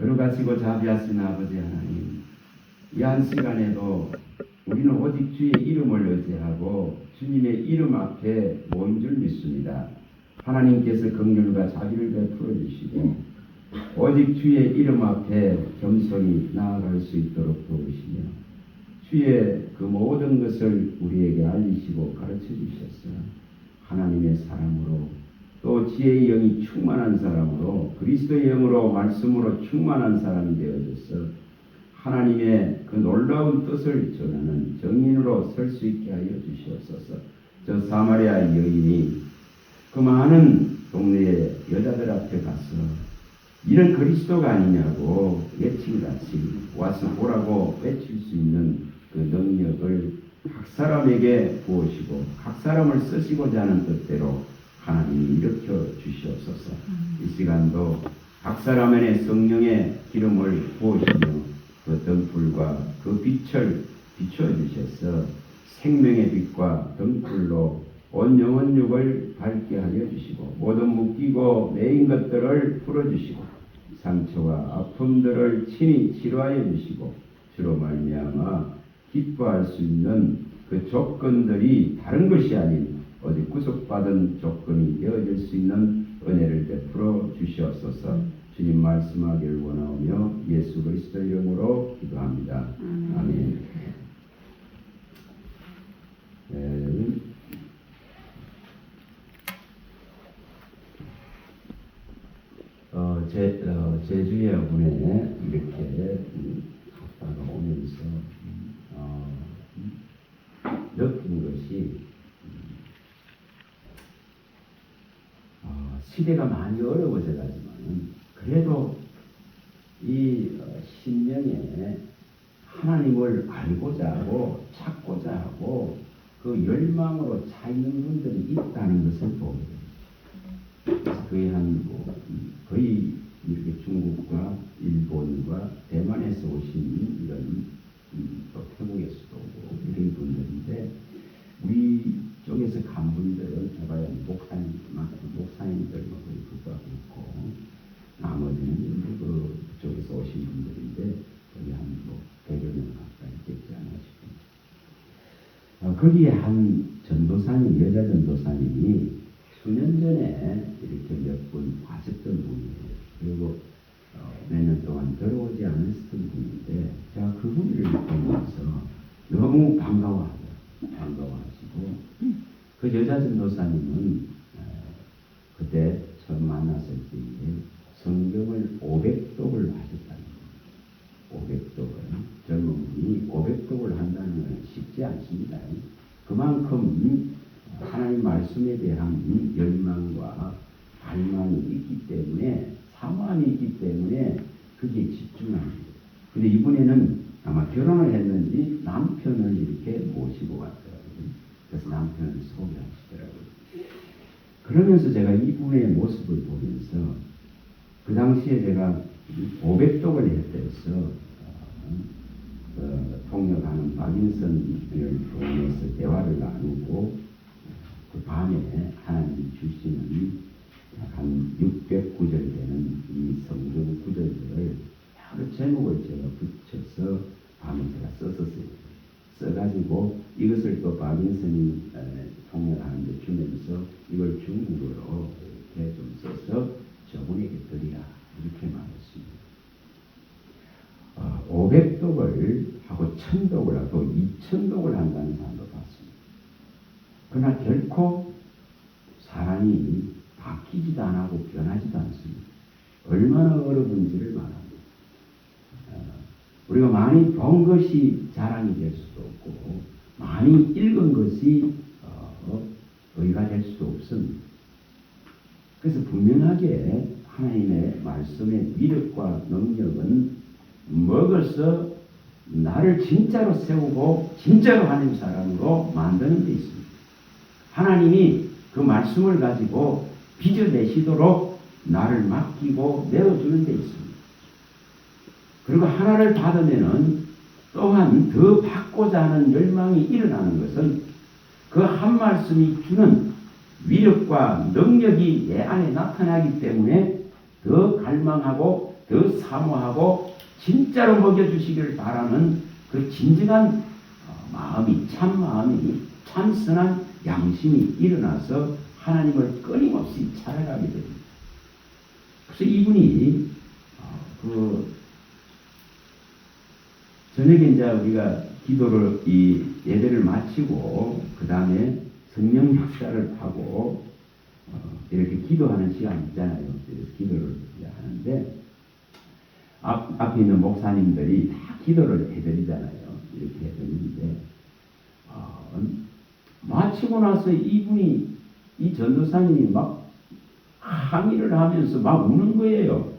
거룩하시고 자비하신 아버지 하나님, 이 한 시간에도 우리는 오직 주의 이름을 의지하고 주님의 이름 앞에 모인 줄 믿습니다. 하나님께서 긍휼과 자비를 베풀어 주시고 오직 주의 이름 앞에 겸손히 나아갈 수 있도록 도우시며 주의 그 모든 것을 우리에게 알리시고 가르쳐 주셨어요. 하나님의 사람으로 또 지혜의 영이 충만한 사람으로 그리스도의 영으로 말씀으로 충만한 사람이 되어져서 하나님의 그 놀라운 뜻을 전하는 정인으로 설 수 있게 하여 주시옵소서. 저 사마리아 여인이 그 많은 동네의 여자들 앞에 가서 이는 그리스도가 아니냐고 외침같이 와서 보라고 외칠 수 있는 그 능력을 각 사람에게 부으시고 각 사람을 쓰시고자 하는 뜻대로 하나님이 일으켜 주시옵소서. 이 시간도 각 사람 안에 성령의 기름을 부으시며 그 등불과 그 빛을 비추어 주셔서 생명의 빛과 등불로 온 영혼육을 밝게 하여 주시고 모든 묶이고 매인 것들을 풀어주시고 상처와 아픔들을 친히 치료하여 주시고 주로 말미암아 기뻐할 수 있는 그 조건들이 다른 것이 아닌 어디 구속받은 조건이 되어질 수 있는 은혜를 베풀어 주시옵소서. 주님 말씀하기를 원하오며 예수 그리스도 이름으로 기도합니다. 아멘. 제주에 보내 이렇게 갔다가 오면서 느낀 것이 시대가 많이 어려워져 가지만 그래도 이 신명에 하나님을 알고자 하고 찾고자 하고 그 열망으로 차 있는 분들이 있다는 것을 보게 됩니다. 거의 이렇게 중국과 일본과 대만에서 오신 이런 또 태국에서도 오고 이런 분들인데 우리 쪽에서 간 분들은 해봐야 목사님들 거의 그거하고 있고 나머지는 그쪽에서 오신 분들인데 거의 한 100여 명 가까이 되지 않나 싶습니다. 거기에 한 전도사님, 여자 전도사님이 수년 전에 이렇게 몇 분 와셨던 분이에요. 그리고 몇 년 동안 들어오지 않았던 분인데 제가 그분을 보면서 너무 반가워하시고 그 여자 전도사님은 그때 처음 만났을 때에 성경을 500독을 하셨다는 거예요. 500독을 젊은 분이 500독을 한다는 건 쉽지 않습니다. 그만큼 하나님 말씀에 대한 열망과 갈망이 있기 때문에 사모함이 있기 때문에 그게 집중합니다. 근데 이번에는 아마 결혼을 했는지 남편을 이렇게 모시고 왔더라고요. 그래서 남편을 소개하시더라고요. 그러면서 제가 이분의 모습을 보면서 그 당시에 제가 500독을 했대서 통역하는 박인선을 통해서 대화를 나누고 그 밤에 하나님이 주시는 한 600구절 되는 이 성경 구절들을 여러 제목을 제가 붙여서 밤에 제가 썼었어요. 써가지고 이것을 또 박인선이 통역하는 데 주면서 이걸 중국어로 이렇게 좀 써서 저분에게 드리라 이렇게 말했습니다. 500독을 하고 1000독을 하고 2000독을 한다는 사람도 봤습니다. 그러나 결코 사람이 바뀌지도 안 하고 변하지도 않습니다. 얼마나 어려운지를 말합니다. 우리가 많이 본 것이 자랑이 될 수도 없고 많이 읽은 것이 의가 될 수도 없습니다. 그래서 분명하게 하나님의 말씀의 위력과 능력은 먹어서 나를 진짜로 세우고 진짜로 하는 사람으로 만드는 데 있습니다. 하나님이 그 말씀을 가지고 빚어내시도록 나를 맡기고 내어주는 데 있습니다. 그리고 하나를 받으면은 또한 더 받고자 하는 열망이 일어나는 것은 그 한 말씀이 주는 위력과 능력이 내 안에 나타나기 때문에 더 갈망하고 더 사모하고 진짜로 먹여주시기를 바라는 그 진정한 마음이, 참 마음이, 참 선한 양심이 일어나서 하나님을 끊임없이 찾아가게 됩니다. 그래서 이분이 저녁에 이제 우리가 기도를 이 예배를 마치고 그 다음에 성령 역사를 하고 이렇게 기도하는 시간이 있잖아요. 그래서 기도를 하는데 앞에 있는 목사님들이 다 기도를 해드리잖아요. 이렇게 해드리는데 마치고 나서 이분이 이 전도사님이 막 항의를 하면서 막 우는 거예요.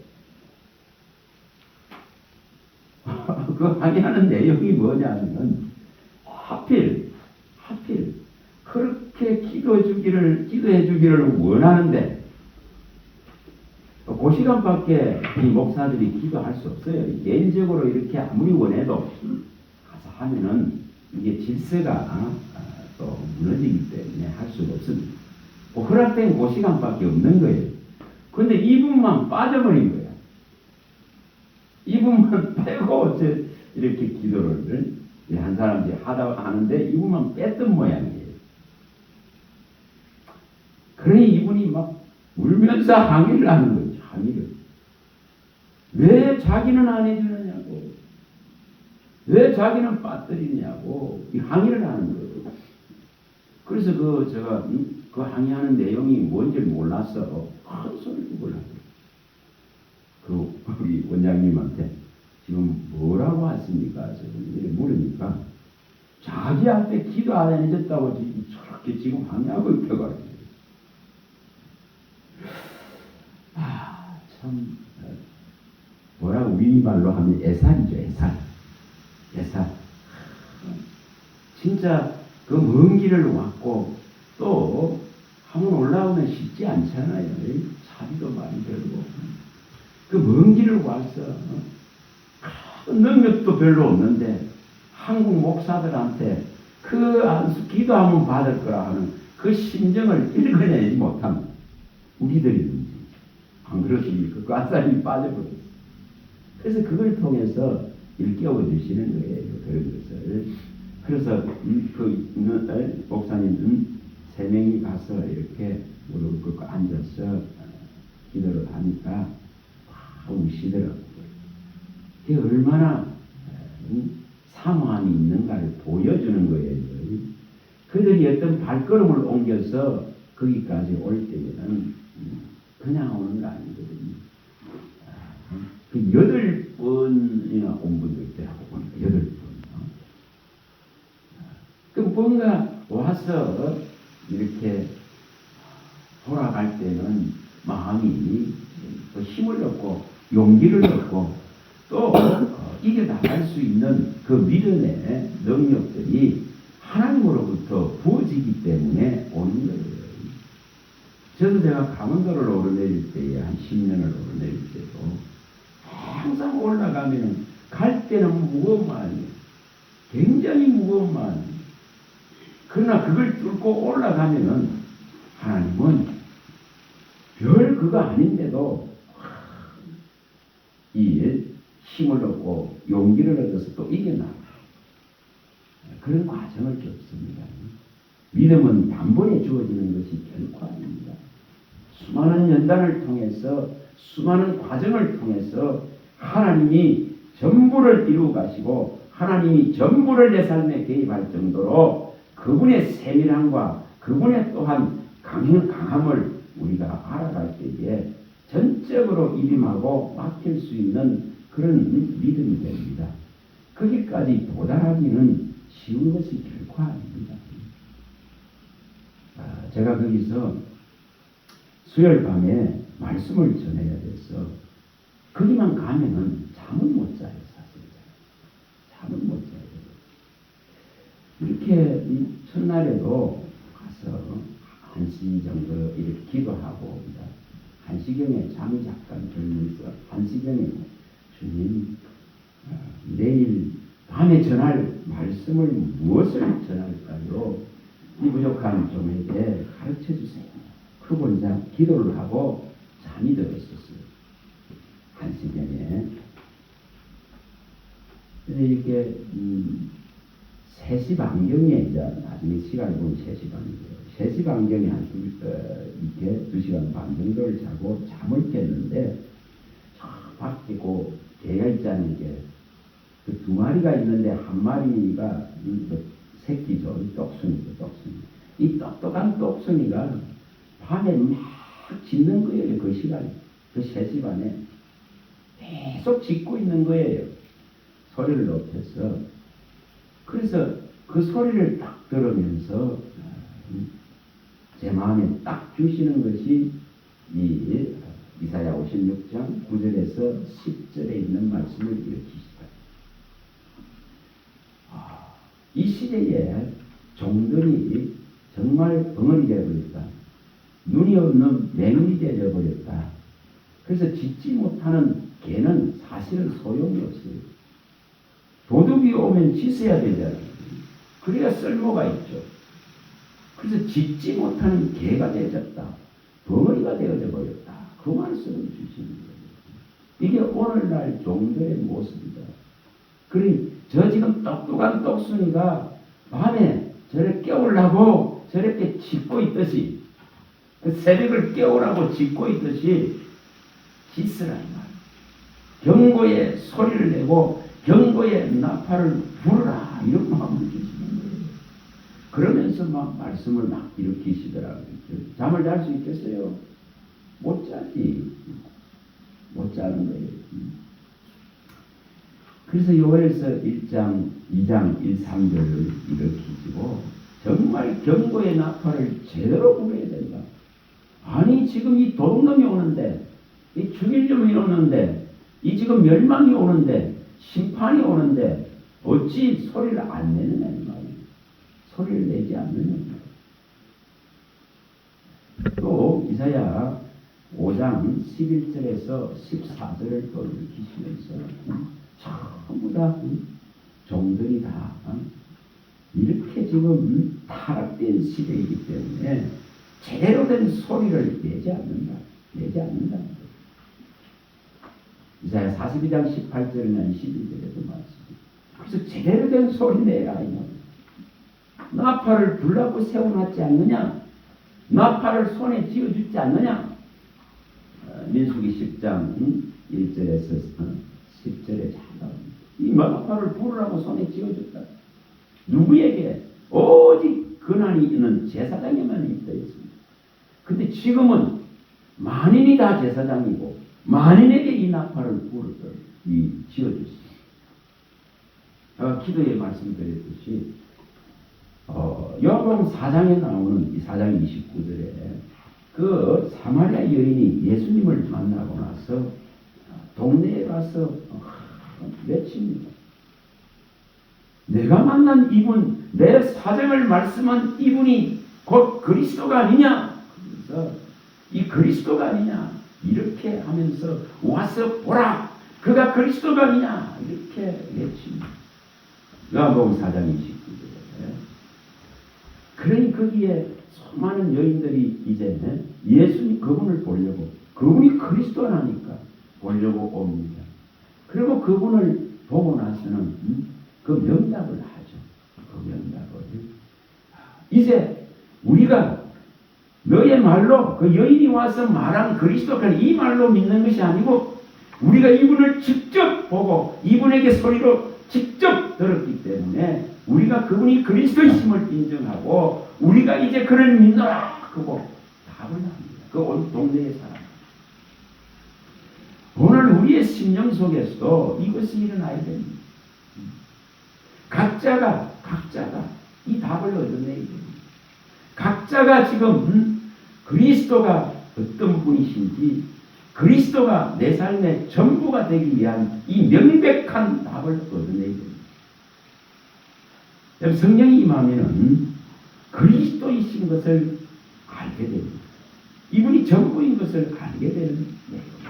그 항의하는 내용이 뭐냐면 하필 그렇게 기도해 주기를 원하는데 그 시간밖에 이 목사들이 기도할 수 없어요. 개인적으로 이렇게 아무리 원해도 가서 하면은 이게 질서가 또 무너지기 때문에 할 수가 없습니다. 허락된 그 시간밖에 없는 거예요. 근데 이분만 빠져버린 거예요. 이분만 빼고 이렇게 기도를 한 사람들이 하는데 이분만 뺐던 모양이에요. 그러니 이분이 막 울면서 항의를 하는 거죠. 항의를. 왜 자기는 안 해주느냐고. 왜 자기는 빠뜨리냐고. 이 항의를 하는 거예요. 그래서 제가 그 항의하는 내용이 뭔지 몰라서 큰 소리도 몰랐어요. 우리 원장님한테 지금 뭐라고 하십니까? 물으니까 자기한테 기도 안 해줬다고 저렇게 지금 항의하고 있다고. 참 뭐라고 우리말로 하면 애살이죠. 애살. 진짜 그 먼 길을 왔고 또 한번 올라오면 쉽지 않잖아요. 차비도 많이 들고 그 먼 길을 와서 능력도 별로 없는데 한국 목사들한테 그 안수 기도 한번 받을 거라 하는 그 심정을 읽어내지 못합니다. 우리들이든지 안 그렇습니까? 그 아싸리 빠져버렸어요. 그래서 그걸 통해서 일깨워 주시는 거예요. 그런 것을. 그래서 목사님 3명이 가서 이렇게 무릎 꿇고 앉아서 기도를 하니까 우시더라고요. 그게 얼마나 사모함이 있는가를 보여주는 거예요. 그들이 어떤 발걸음을 옮겨서 거기까지 올 때에는 그냥 오는 거 아니거든요. 그 8번이나 온 분도 있더라고 보니까 8번. 그 뭔가 와서 이렇게 돌아갈 때는 마음이 힘을 얻고 용기를 얻고 또 이겨나갈 수 있는 그 믿음의 능력들이 하나님으로부터 부어지기 때문에 오는 거예요. 제가 강원도를 오르내릴 때에 한 10년을 오르내릴 때도 항상 올라가면 갈 때는 무거운 마음이에요. 굉장히 무거운 마음이에요. 그러나 그걸 뚫고 올라가면은 하나님은 별 그거 아닌데도 이 힘을 얻고 용기를 얻어서 또 이겨나가요. 그런 과정을 겪습니다. 믿음은 단번에 주어지는 것이 결코 아닙니다. 수많은 연단을 통해서 수많은 과정을 통해서 하나님이 전부를 이루어 가시고 하나님이 전부를 내 삶에 개입할 정도로 그분의 세밀함과 그분의 또한 강함을 우리가 알아갈 때에 전적으로 임하고 맡길 수 있는 그런 믿음이 됩니다. 거기까지 도달하기는 쉬운 것이 결코 아닙니다. 제가 거기서 수요일 밤에 말씀을 전해야 돼서 거기만 가면은 잠을 못 자요. 사실 잠을 못 자요. 이렇게 첫날에도 가서 1시 정도 이렇게 기도하고 1시경에 잠이 잠깐 들면서 1시경에 주님 내일 밤에 전할 말씀을 무엇을 전할까요? 이 부족한 종에게 가르쳐 주세요. 그러고 이제 기도를 하고 잠이 들었었어요. 한시경에. 근데 이렇게 3시 반경에 이제 나중에 시간을 보면 3시 반이에요. 3시 반경에 이렇게 2시간 반 정도를 자고 잠을 깼는데 밖에 그 개가 있잖아요. 그 2마리가 있는데 한 마리가 새끼죠. 똑순이죠. 똑순이. 이 똑똑한 똑순이가 밤에 막 짖는 거예요. 그 시간에. 그 3시 반에 계속 짖고 있는 거예요. 소리를 높여서. 그래서 그 소리를 딱 들으면서 제 마음에 딱 주시는 것이 이 이사야 56장 9절에서 10절에 있는 말씀을 일으키시다. 이 시대에 종들이 정말 벙어리 되어버렸다. 눈이 없는 맹인이 되어버렸다. 그래서 짖지 못하는 개는 사실은 소용이 없어요. 도둑이 오면 짖어야 되잖아요. 그래야 쓸모가 있죠. 그래서 짖지 못하는 개가 되어졌다. 벙어리가 되어져 버렸다. 그 말씀을 주시는 거예요. 이게 오늘날 종들의 모습이다. 그러니 저 지금 똑똑한 똑순이가 밤에 저를 깨우려고 저렇게 짖고 있듯이 새벽을 깨우라고 짖고 있듯이 짖으라 이 말. 경고의 소리를 내고 경고의 나팔을 부르라 이런 마음을 주시는 거예요. 그러면서 막 말씀을 막 일으키시더라고요. 잠을 잘 수 있겠어요? 못 자지. 못 자는 거예요. 그래서 요엘서 1장, 2장, 1, 3절을 일으키시고 정말 경고의 나팔을 제대로 불어야 된다. 아니 지금 이 도둑놈이 오는데 이 죽이려면 오는데 이 지금 멸망이 오는데 심판이 오는데 어찌 소리를 안 내느냐 이 말이에요. 소리를 내지 않느냐. 또 이사야 5장 11절에서 14절을 또 일으키시면서 전부 다 종들이 다 이렇게 지금 타락된 시대이기 때문에 제대로 된 소리를 내지 않는다. 내지 않는다. 이사야 42장 18절이나 12절에도 말씀입니다. 그래서 제대로 된 소리 내라. 나팔을 불라고 세워놨지 않느냐? 나팔을 손에 쥐어주지 않느냐? 민수기 10장 1절에서 10절에 잘 나옵니다. 이 나팔을 부르라고 손에 쥐어줬다. 누구에게? 오직 권한이 있는 제사장에만 있다 했습니다. 근데 지금은 만인이 다 제사장이고 만인에게 이 나팔을 쥐어줬습니다. 제가 기도에 말씀드렸듯이 요한복음 4장에 나오는 이 4장 29절에 그 사마리아 여인이 예수님을 만나고 나서 동네에 가서 외칩니다. 내가 만난 이분, 내 사정을 말씀한 이분이 곧 그리스도가 아니냐? 그래서 이 그리스도가 아니냐? 이렇게 하면서 와서 보라! 그가 그리스도가 아니냐? 이렇게 외칩니다. 요한복음 4장 29절에. 그러니 거기에 수많은 여인들이 이제 예수님 그분을 보려고, 그분이 그리스도라니까 보려고 옵니다. 그리고 그분을 보고 나서는 그 명답을 하죠. 그 명답을. 이제 우리가 너의 말로 그 여인이 와서 말한 그리스도가 이 말로 믿는 것이 아니고 우리가 이분을 직접 보고 이분에게 소리로 직접 들었기 때문에 우리가 그분이 그리스도이심을 인정하고 우리가 이제 그를 믿노라 그거 답을 합니다. 그 온 동네의 사람. 오늘 우리의 심령 속에서도 이것이 일어나야 됩니다. 각자가 이 답을 얻어내야 됩니다. 각자가 지금 그리스도가 어떤 분이신지 그리스도가 내 삶의 전부가 되기 위한 이 명백한 답을 얻어내야 됩니다. 성령이 임하면 그리스도이신 것을 알게 됩니다. 이분이 전부인 것을 알게 되는 내용입니다.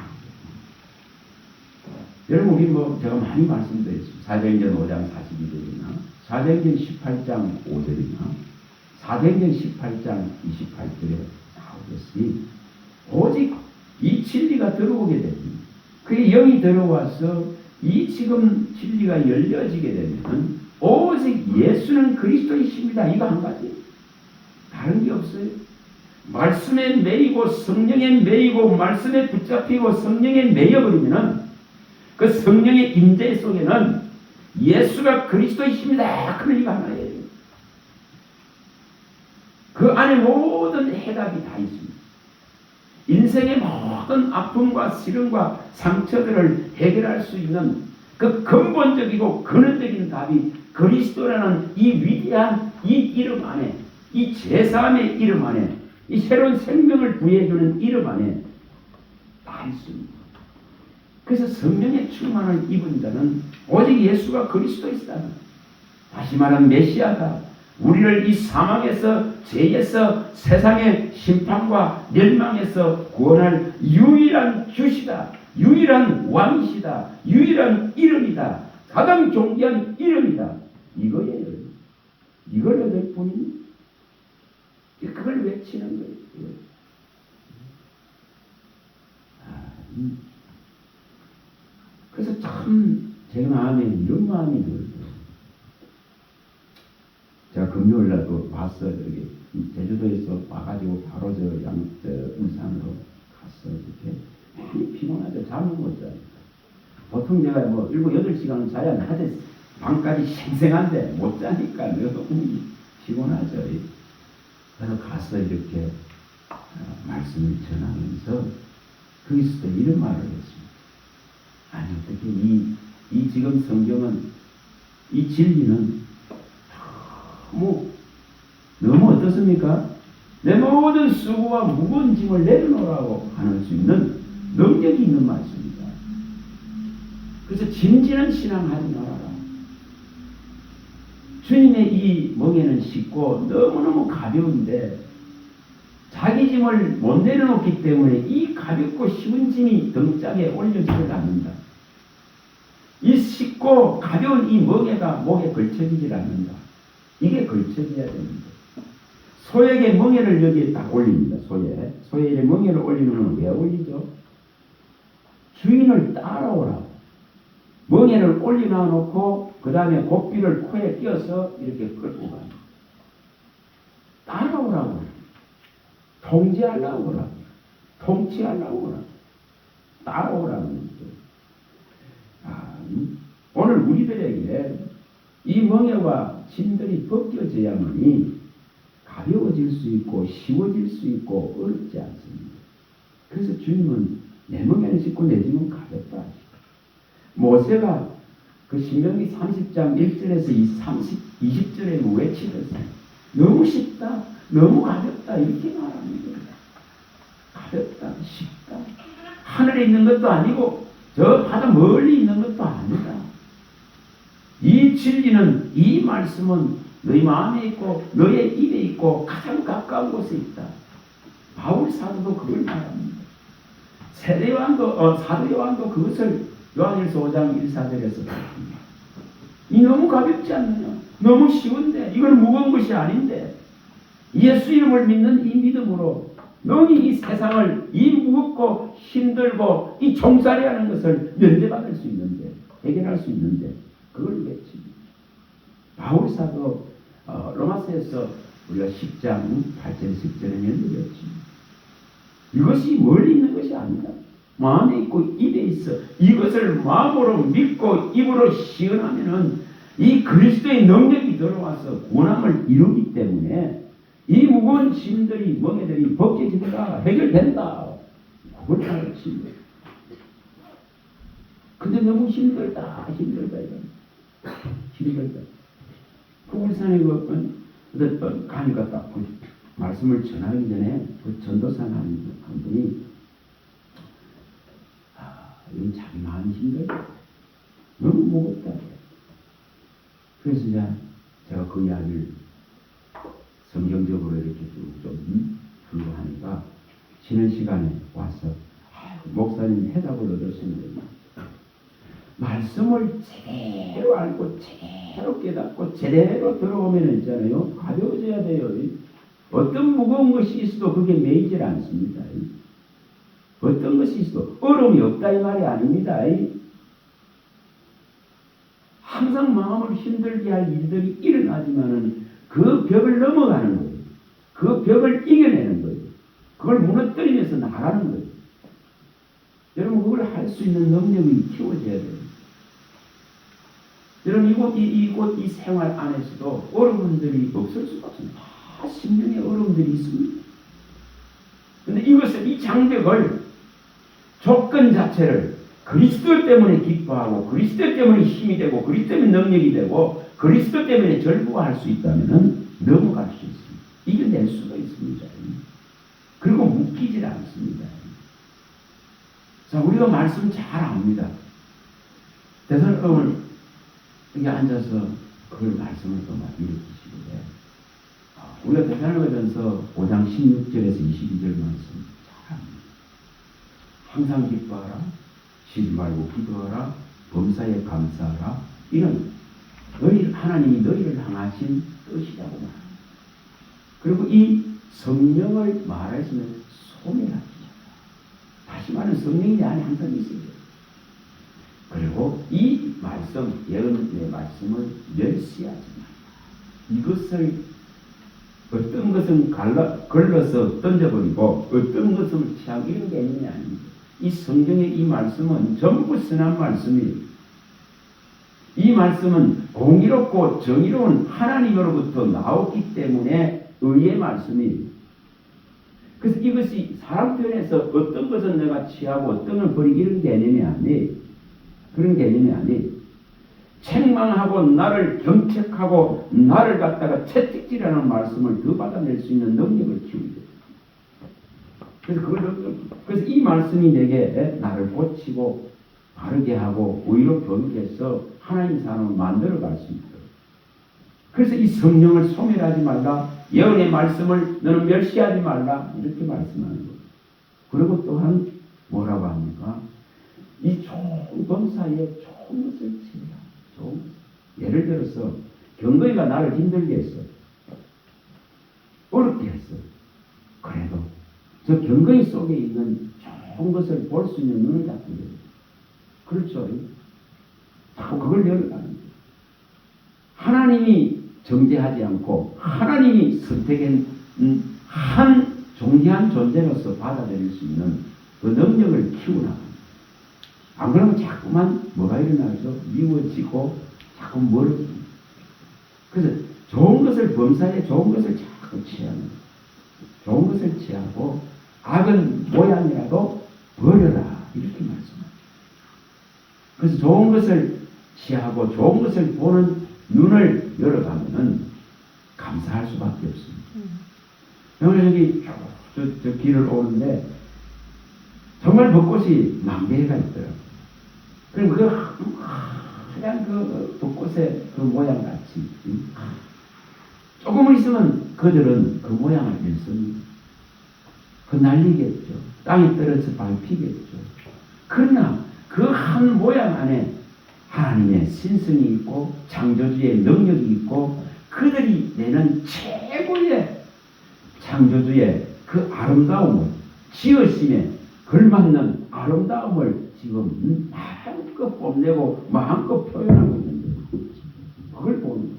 여러분 우리 제가 많이 말씀드렸습니다. 사도행전 5장 42절이나 사도행전 18장 5절이나 사도행전 18장 28절에 나오듯이 오직 이 진리가 들어오게 됩니다. 그게 영이 들어와서 이 지금 진리가 열려지게 되면 오직 예수는 그리스도이십니다. 이거 한 가지. 다른 게 없어요. 말씀에 매이고 성령에 매이고 말씀에 붙잡히고 성령에 매여버리면 그 성령의 임재 속에는 예수가 그리스도이십니다. 그런 이거 하나예요. 그 안에 모든 해답이 다 있습니다. 인생의 모든 아픔과 시련과 상처들을 해결할 수 있는 그 근본적이고 근원적인 답이 그리스도라는 이 위대한 이 이름 안에, 이 제사함의 이름 안에, 이 새로운 생명을 부여해주는 이름 안에 다 있습니다. 그래서 성령의 충만을 입은 자는 오직 예수가 그리스도이시다. 다시 말하면 메시아가 우리를 이 사망에서, 죄에서, 세상의 심판과 멸망에서 구원할 유일한 주시다. 유일한 왕이시다. 유일한 이름이다. 가장 존귀한 이름이다. 이거예요. 이걸 얻을 뿐입니다. 그걸 외치는 거예요. 그래서 참 제 마음에 이런 마음이 들어요. 제가 금요일날도 왔어요. 여기 제주도에서 와가지고 바로 울산으로 갔어. 이렇게 많이 피곤하죠. 잠을 못 자요. 보통 내가 뭐 7, 8시간은 자야 낮에 밤까지 생생한데 못 자니까 너무 피곤하죠. 그래서 가서 이렇게 말씀을 전하면서 그리스도 이런 말을 했습니다. 아니 어떻게 이 지금 성경은 이 진리는 너무 어떻습니까? 내 모든 수고와 무거운 짐을 내려놓으라고 하는 수 있는 능력이 있는 말씀입니다. 그래서 짐지는 신앙하지 말아라. 주님의 이 멍에는 쉽고 너무너무 가벼운데 자기 짐을 못 내려놓기 때문에 이 가볍고 쉬운 짐이 등짝에 올려지질 않는다. 이 쉽고 가벼운 이 멍에가 목에 걸쳐지질 않는다. 이게 걸쳐져야 됩니다. 소에게 멍에를 여기에 딱 올립니다. 소에게 멍에를 올리면 왜 올리죠? 주인을 따라오라고. 멍에를 올려놔 놓고 그 다음에 고삐를 코에 끼워서 이렇게 끌고 가요. 따라오라고. 통제하려고 그러고 통치하려고 그러고 따라오라고 그러죠. 오늘 우리들에게 이 멍에와 짐들이 벗겨져야만이 가벼워질 수 있고 쉬워질 수 있고 어렵지 않습니다. 그래서 주님은 내 멍에는 쉽고 내 짐은 가볍다 하시고 모세가 그 신명기 30장 1절에서 20절에 외치면서 너무 쉽다, 너무 가볍다 이렇게 말합니다. 가볍다, 쉽다. 하늘에 있는 것도 아니고 저 바다 멀리 있는 것도 아니다. 이 진리는 이 말씀은 너희 마음에 있고 너의 입에 있고 가장 가까운 곳에 있다. 바울 사도도 그걸 말합니다. 사도 요한도 그것을 요한일서 5장 1~4절에서 말합니다. 이 너무 가볍지 않느냐? 너무 쉬운데 이건 무거운 것이 아닌데 예수 이름을 믿는 이 믿음으로 너희 이 세상을 이 무겁고 힘들고 이 종살이 하는 것을 면제받을 수 있는데 해결할 수 있는데 그걸 외칩니다. 바울사도 로마서에서 우리가 10장 8절 10절에 외칩니다. 이것이 멀리 있는 것이 아니다. 마음에 있고 입에 있어. 이것을 마음으로 믿고 입으로 시언하면은 이 그리스도의 능력이 들어와서 구원함을 이루기 때문에 이 무거운 짐들이 멍에들이 벗겨진다. 해결된다. 그걸 가르칩니다. 근데 너무 힘들다. 이건. 힘들다. 그 울산에 어떤 가니까 딱 말씀을 전하기 전에 그 전도사 한 분이 이건 자기 마음이 힘들다. 너무 무겁다. 그래서 제가 그 이야기를 성경적으로 이렇게 좀 불구하니까 쉬는 시간에 와서 목사님 해답을 얻었습니다. 말씀을 제대로 알고 제대로 깨닫고 제대로 들어오면 있잖아요. 가벼워져야 돼요. 어떤 무거운 것이 있어도 그게 매이질 않습니다. 어떤 것이 있어도 어려움이 없다 이 말이 아닙니다. 항상 마음을 힘들게 할 일들이 일어나지만은 그 벽을 넘어가는 거예요. 그 벽을 이겨내는 거예요. 그걸 무너뜨리면서 나가는 거예요. 여러분 그걸 할 수 있는 능력이 키워져야 돼요. 여러분 이곳 이 생활 안에서도 어려움들이 없을 수가 없습니다. 다 심령의 어려움들이 있습니다. 그런데 이것을 이 장벽을 조건 자체를 그리스도 때문에 기뻐하고 그리스도 때문에 힘이 되고 그리스도 때문에 능력이 되고 그리스도 때문에 절부할 수 있다면 넘어갈 수 있습니다. 이겨낼 수가 있습니다. 그리고 묶이질 않습니다. 자, 우리가 말씀 잘 압니다. 대선을 여기 앉아서 그걸 말씀을 또 막 일으키시는데 우리가 대선을전서 5장 16절에서 22절 말씀 잘 압니다. 항상 기뻐하라. 쉬지 말고 기도하라. 범사에 감사하라. 이런 하나님이 너희를 향하신 뜻이라고 말합니다. 그리고 이 성령을 말하시면 소멸하시죠. 다시 말하면 성령이 내 안에 항상 있어요. 그리고 이 말씀, 예언의 말씀을 멸시하지 말라. 이것을 어떤 것은 걸러서 던져버리고 어떤 것을 취하고 이런 개념이 아닙니다. 이 성경의 이 말씀은 전부 선한 말씀이에요. 이 말씀은 공의롭고 정의로운 하나님으로부터 나오기 때문에 의의 말씀이에요. 그래서 이것이 사람 편에서 어떤 것은 내가 취하고 어떤 걸 버리기 이런 개념이 아니에요. 그런 개념이 아니에요. 책망하고 나를 경책하고 나를 갖다가 채찍질하는 말씀을 더 받아낼 수 있는 능력을 키우게 돼요. 그래서 이 말씀이 내게 나를 고치고 바르게 하고 의로 변개해서 하나님 사람을 만들어 갈 수 있도록. 그래서 이 성령을 소멸하지 말라. 예언의 말씀을 너는 멸시하지 말라. 이렇게 말씀하는 거예요. 그리고 또한 뭐라고 합니까? 이 좋은 범사에 좋은 것을 지으라. 예를 들어서 경건이가 나를 힘들게 했어. 어렵게 했어. 그래도 저 경건이 속에 있는 좋은 것을 볼 수 있는 눈을 잡고 있어요. 그렇죠. 자꾸 그걸 열어가는 거예요. 하나님이 정죄하지 않고 하나님이 선택한 한 존귀한 존재로서 받아들일 수 있는 그 능력을 키우나갑니다. 안 그러면 자꾸만 뭐가 일어나죠? 미워지고 자꾸 멀어집니다. 그래서 좋은 것을 범사에 좋은 것을 자꾸 취하는 거예요. 좋은 것을 취하고 악은 모양이라도 버려라. 이렇게 말씀합니다. 그래서 좋은 것을 취하고 좋은 것을 보는 눈을 열어가면은 감사할 수밖에 없습니다. 오늘 여기 저 길을 오는데 정말 벚꽃이 만개가 있더라고요. 그럼 그냥 그 벚꽃의 그 모양 같이 조금은 있으면 그들은 그 모양을 잃습니다. 그 날리겠죠. 땅에 떨어져 밟히겠죠. 그러나 그 한 모양 안에 하나님의 신성이 있고 창조주의 능력이 있고 그들이 내는 최고의 창조주의 그 아름다움을 지으심에 걸맞는 아름다움을 지금 마음껏 뽐내고 마음껏 표현하고 있는 거예요. 그걸 보는 거죠.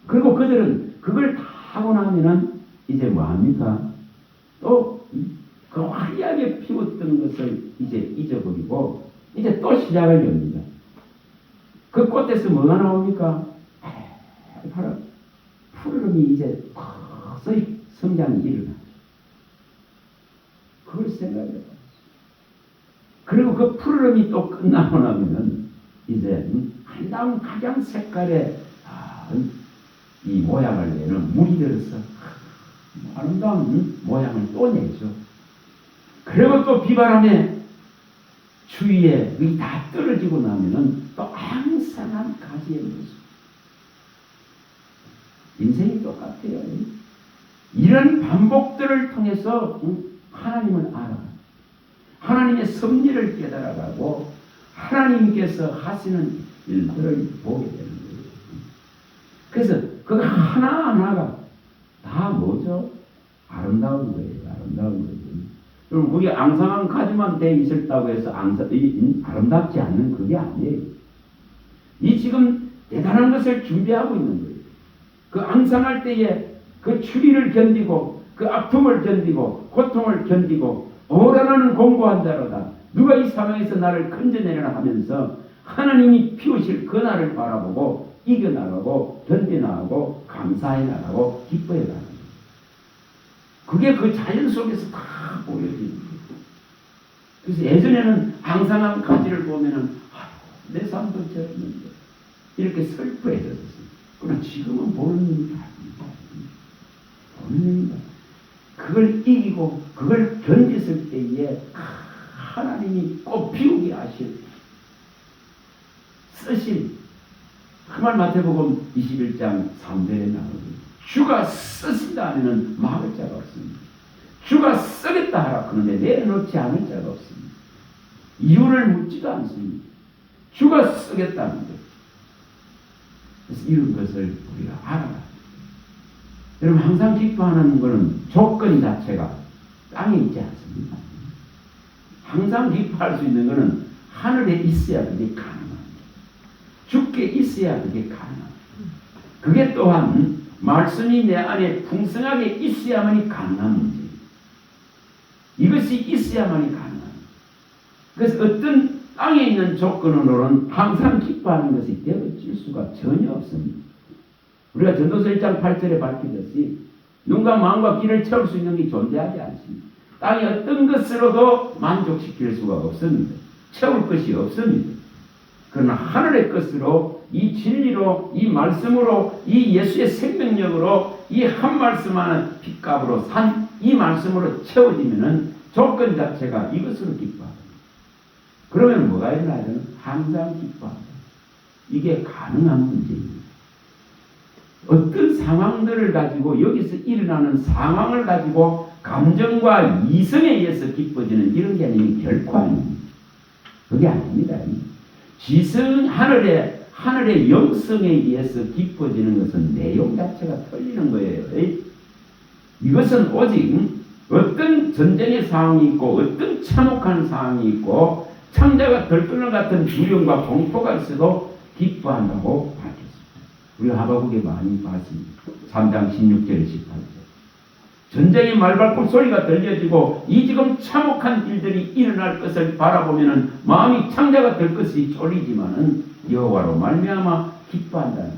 그리고 그들은 그걸 다 하고 나면은 이제 뭐합니까? 또 그 화려하게 피웠던 것을 이제 잊어버리고 이제 또 시작을 엽니다. 그 꽃에서 뭐가 나옵니까? 바로 푸르름이 이제 서서히 성장이 일어나죠. 그걸 생각해요. 그리고 그 푸르름이 또 끝나고 나면은 이제 한다운 가장 색깔의 이 모양을 내는 물이 들어서 아름다운 모양을 또 내죠. 그리고 또 비바람에 추위에 이 다 떨어지고 나면은 또 앙상한 가지의 모습. 인생이 똑같아요. 이런 반복들을 통해서 하나님을 알아. 하나님의 섭리를 깨달아가고 하나님께서 하시는 일들을 보게 되는 거예요. 그래서 그 하나하나가 다 뭐죠? 아름다운 거예요. 아름다운 거예요. 그럼 그게 앙상한 가지만 돼 있었다고 해서 아름답지 않는 그게 아니에요. 이 지금 대단한 것을 준비하고 있는 거예요. 그 앙상할 때에 그 추리를 견디고 그 아픔을 견디고 고통을 견디고 오라나는 공고한 자로다. 누가 이 상황에서 나를 건져내려나 하면서 하나님이 피우실 그 날을 바라보고 이겨나가고 견뎌나가고 감사해 나가고 기뻐해 나가는 거예요. 그게 그 자연 속에서 다 보여지는 거예요. 그래서 예전에는 앙상한 가지를 보면은 내 삶도 저랬는데 이렇게 슬퍼해졌었어요. 그러나 지금은 보는 눈이 다릅니다. 보는 눈이 다릅니다. 그걸 이기고 그걸 견뎠을 때에 하나님이 꼭 피우게 하실 쓰신 그 말 마태복음 21장 3절에 나오거든요. 주가 쓰신다 하면은 막을 자가 없습니다. 주가 쓰겠다 하라 그러는데 내놓지 않을 자가 없습니다. 이유를 묻지도 않습니다. 주가 쓰겠다는 것. 그래서 이런 것을 우리가 알아야 합니다. 여러분 항상 기뻐하는 것은 조건 자체가 땅에 있지 않습니다. 항상 기뻐할 수 있는 것은 하늘에 있어야 그게 가능합니다. 주께 있어야 그게 가능합니다. 그게 또한 말씀이 내 안에 풍성하게 있어야만이 가능한 문제입니다. 이것이 있어야만이 가능합니다. 그래서 어떤 땅에 있는 조건으로는 항상 기뻐하는 것이 되어질 수가 전혀 없습니다. 우리가 전도서 1장 8절에 밝히듯이 눈과 마음과 귀를 채울 수 있는 게 존재하지 않습니다. 땅의 어떤 것으로도 만족시킬 수가 없습니다. 채울 것이 없습니다. 그러나 하늘의 것으로 이 진리로 이 말씀으로 이 예수의 생명력으로 이 한 말씀 하는 핏값으로 산 이 말씀으로 채워지면은 조건 자체가 이것으로 기뻐합니다. 그러면 뭐가 일어나요? 항상 기뻐합니다. 이게 가능한 문제입니다. 어떤 상황들을 가지고 여기서 일어나는 상황을 가지고 감정과 이성에 의해서 기뻐지는 이런 개념이 결코 아닙니다. 그게 아닙니다. 지성 하늘의 영성에 의해서 기뻐지는 것은 내용 자체가 틀리는 거예요. 이것은 오직 어떤 전쟁의 상황이 있고 어떤 참혹한 상황이 있고 창자가 들끓는 같은 두려움과 공포가 있어도 기뻐한다고 밝혔습니다. 우리가 하박국에 많이 봤습니다. 3장 16절에 18절. 전쟁의 말발굽 소리가 들려지고 이 지금 참혹한 일들이 일어날 것을 바라보면은 마음이 창자가 될 것이 쫄리지만은 여호와로 말미암아 기뻐한다는 것.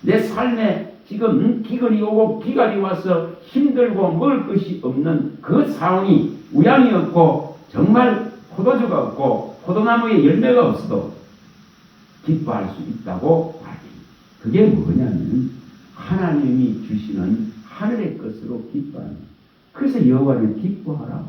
내 삶에 지금 기근이 오고 기갈이 와서 힘들고 먹을 것이 없는 그 상황이 우양이 없고 정말 포도주가 없고 포도나무에 열매가 없어도 기뻐할 수 있다고 밝힙니다. 그게 뭐냐면 하나님이 주시는 하늘의 것으로 기뻐합니다. 그래서 여호와를 기뻐하라.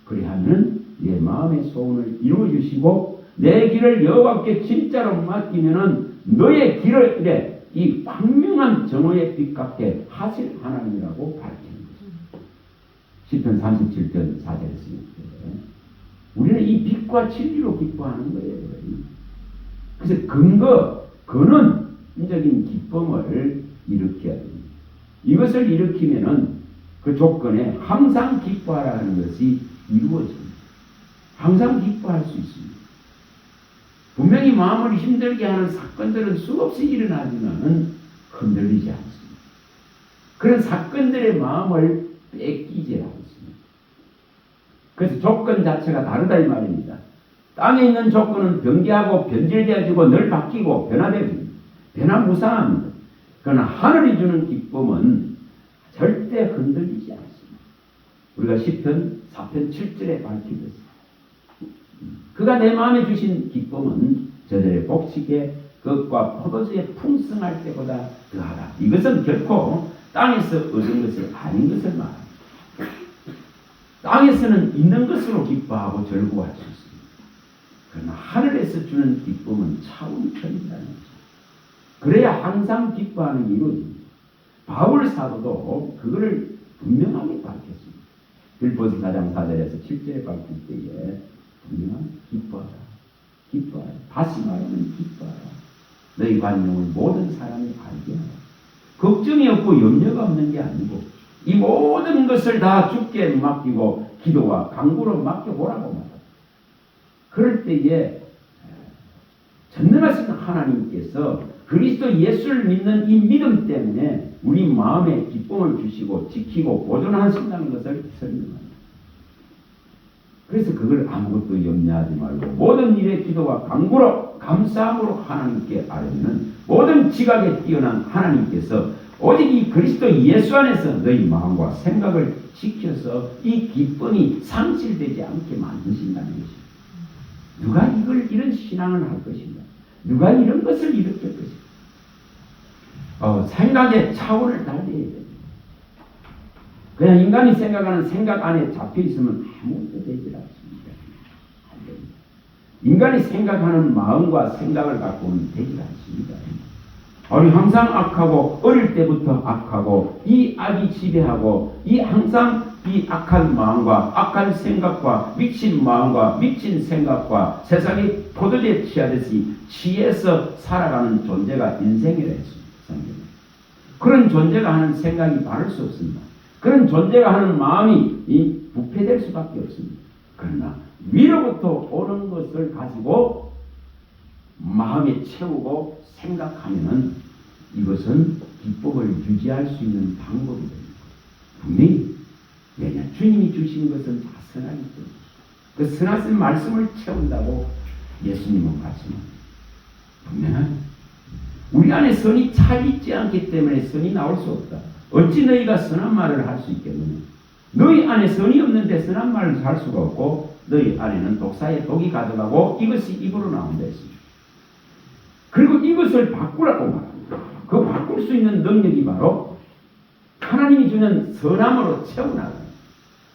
그리하면 내 마음의 소원을 이루어주시고 내 길을 여호와께 진짜로 맡기면은 너의 길을 이래 이 광명한 정오의 빛 같게 하실 하나님이라고 밝히는 것입니다. 시편 37편 4절에 쓰는 우리는 이 빛과 진리로 기뻐하는 거예요. 그래서 근원적인 기쁨을 일으켜야 됩니다. 이것을 일으키면은 그 조건에 항상 기뻐하라는 것이 이루어집니다. 항상 기뻐할 수 있습니다. 분명히 마음을 힘들게 하는 사건들은 수없이 일어나지만 흔들리지 않습니다. 그런 사건들의 마음을 뺏기지 않습니다. 그래서 조건 자체가 다르다 이 말입니다. 땅에 있는 조건은 변개하고 변질되어지고 늘 바뀌고 변화됩니다. 변화무쌍합니다. 그러나 하늘이 주는 기쁨은 절대 흔들리지 않습니다. 우리가 시편 4편 7절에 밝히듯이 그가 내 마음에 주신 기쁨은 저들의 복식에 그것과 포도주에 풍성할 때보다 더하다. 이것은 결코 땅에서 얻은 것이 아닌 것을 말합니다. 땅에서는 있는 것으로 기뻐하고 즐거워할 수 있습니다. 그러나 하늘에서 주는 기쁨은 차원이 틀린다는 거죠. 그래야 항상 기뻐하는 이유입니다. 바울 사도도 그거를 분명하게 밝혔습니다. 빌보스 4장 4절에서 7절에 밝힐 때에 분명한 기뻐하라. 기뻐하라. 다시 말하면 기뻐하라. 너희 관용을 모든 사람이 알게 하라. 걱정이 없고 염려가 없는 게 아니고 이 모든 것을 다 주께 맡기고 기도와 간구로 맡겨보라고 말합니다. 그럴 때에 전능하신 하나님께서 그리스도 예수를 믿는 이 믿음 때문에 우리 마음에 기쁨을 주시고 지키고 보존하신다는 것을 설명합니다. 그래서 그걸 아무것도 염려하지 말고 모든 일에 기도와 간구로 감사함으로 하나님께 아뢰는 모든 지각에 뛰어난 하나님께서 오직 이 그리스도 예수 안에서 너희 마음과 생각을 지켜서 이 기쁨이 상실되지 않게 만드신다는 것입니다. 누가 이런 신앙을 할 것인가? 누가 이런 것을 일으킬 것인가? 생각의 차원을 달리해야 됩니다. 그냥 인간이 생각하는 생각 안에 잡혀 있으면 아무것도 되지 않습니다. 인간이 생각하는 마음과 생각을 갖고는 되지 않습니다. 우리 항상 악하고 어릴 때부터 악하고 이 악이 지배하고 항상 이 악한 마음과 악한 생각과 미친 마음과 미친 생각과 세상의 포도주에 취하듯이 취해서 살아가는 존재가 인생이라 했습니다. 그런 존재가 하는 생각이 바를 수 없습니다. 그런 존재가 하는 마음이 부패될 수밖에 없습니다. 그러나 위로부터 오는 것을 가지고 마음에 채우고 생각하면은 이것은 기쁨을 유지할 수 있는 방법이 됩니다. 분명히 왜냐 주님이 주신 것은 다 선하기 때문에 그 선하신 말씀을 채운다고 예수님은 말씀합니다. 분명한 우리 안에 선이 차 있지 않기 때문에 선이 나올 수 없다. 어찌 너희가 선한 말을 할 수 있겠느냐? 너희 안에 선이 없는데 선한 말을 할 수가 없고 너희 안에는 독사의 독이 가득하고 이것이 입으로 나온다 했습니다. 그리고 이것을 바꾸라고 말합니다. 그 바꿀 수 있는 능력이 바로 하나님이 주는 선함으로 채워나가는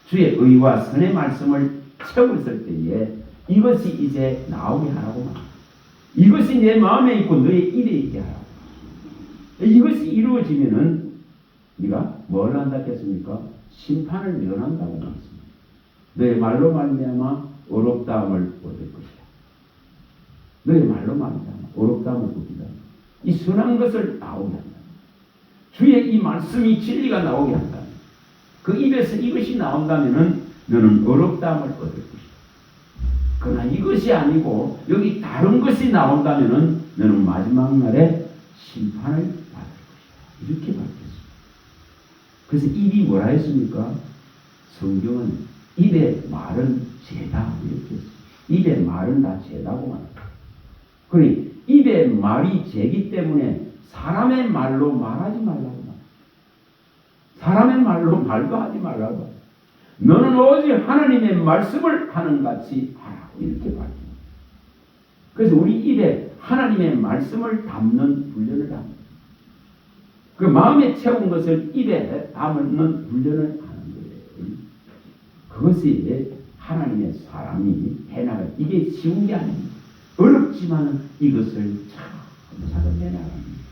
주의 의와 선의 말씀을 채웠을 때에 이것이 이제 나오게 하라고 말합니다. 이것이 내 마음에 있고 너의 입에 있게 하라고. 이것이 이루어지면은 네가 뭘 한다겠습니까? 심판을 면한다고 말했습니다. 너의 말로 말미암아 어렵다함을 얻을 것이다. 너의 말로 말미암아 어렵다함을 얻으리라. 이 선한 것을 나오게 한다. 주의 이 말씀이 진리가 나오게 한다. 그 입에서 이것이 나온다면은 너는 어렵다함을 얻을 것이다. 그러나 이것이 아니고 여기 다른 것이 나온다면은 너는 마지막 날에 심판을 받을 것이다. 이렇게 밝혔습니다. 그래서 입이 뭐라 했습니까? 성경은 입의 말은 죄다 이렇게 했습니다. 입의 말은 다 죄다고 말합니다. 그러니 입의 말이 죄기 때문에 사람의 말로 말하지 말라고 말합니다. 사람의 말로 말도 하지 말라고 말합니다. 너는 오직 하나님의 말씀을 하는 같이 하라고 이렇게 밝힙니다. 그래서 우리 입에 하나님의 말씀을 담는 훈련을 합니다. 그 마음에 채운 것을 입에 담는 훈련을 하는 거예요. 그것이 하나님의 사람이 해나갈 이게 쉬운 게 아닙니다. 어렵지만 이것을 차근차근 해나갑니다.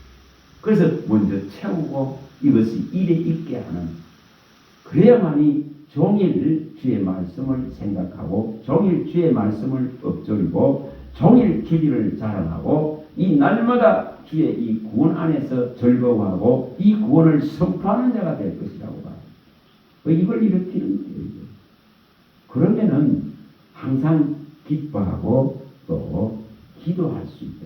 그래서 먼저 채우고 이것이 입에 있게 하는 그래야만이 종일 주의 말씀을 생각하고 종일 주의 말씀을 읊조리고 종일 주기를 자랑하고 이 날마다 주의 이 구원 안에서 즐거워하고 이 구원을 선포하는 자가 될 것이라고 봐요. 이걸 일으키는 거예요. 그러면은 항상 기뻐하고 또 기도할 수 있다.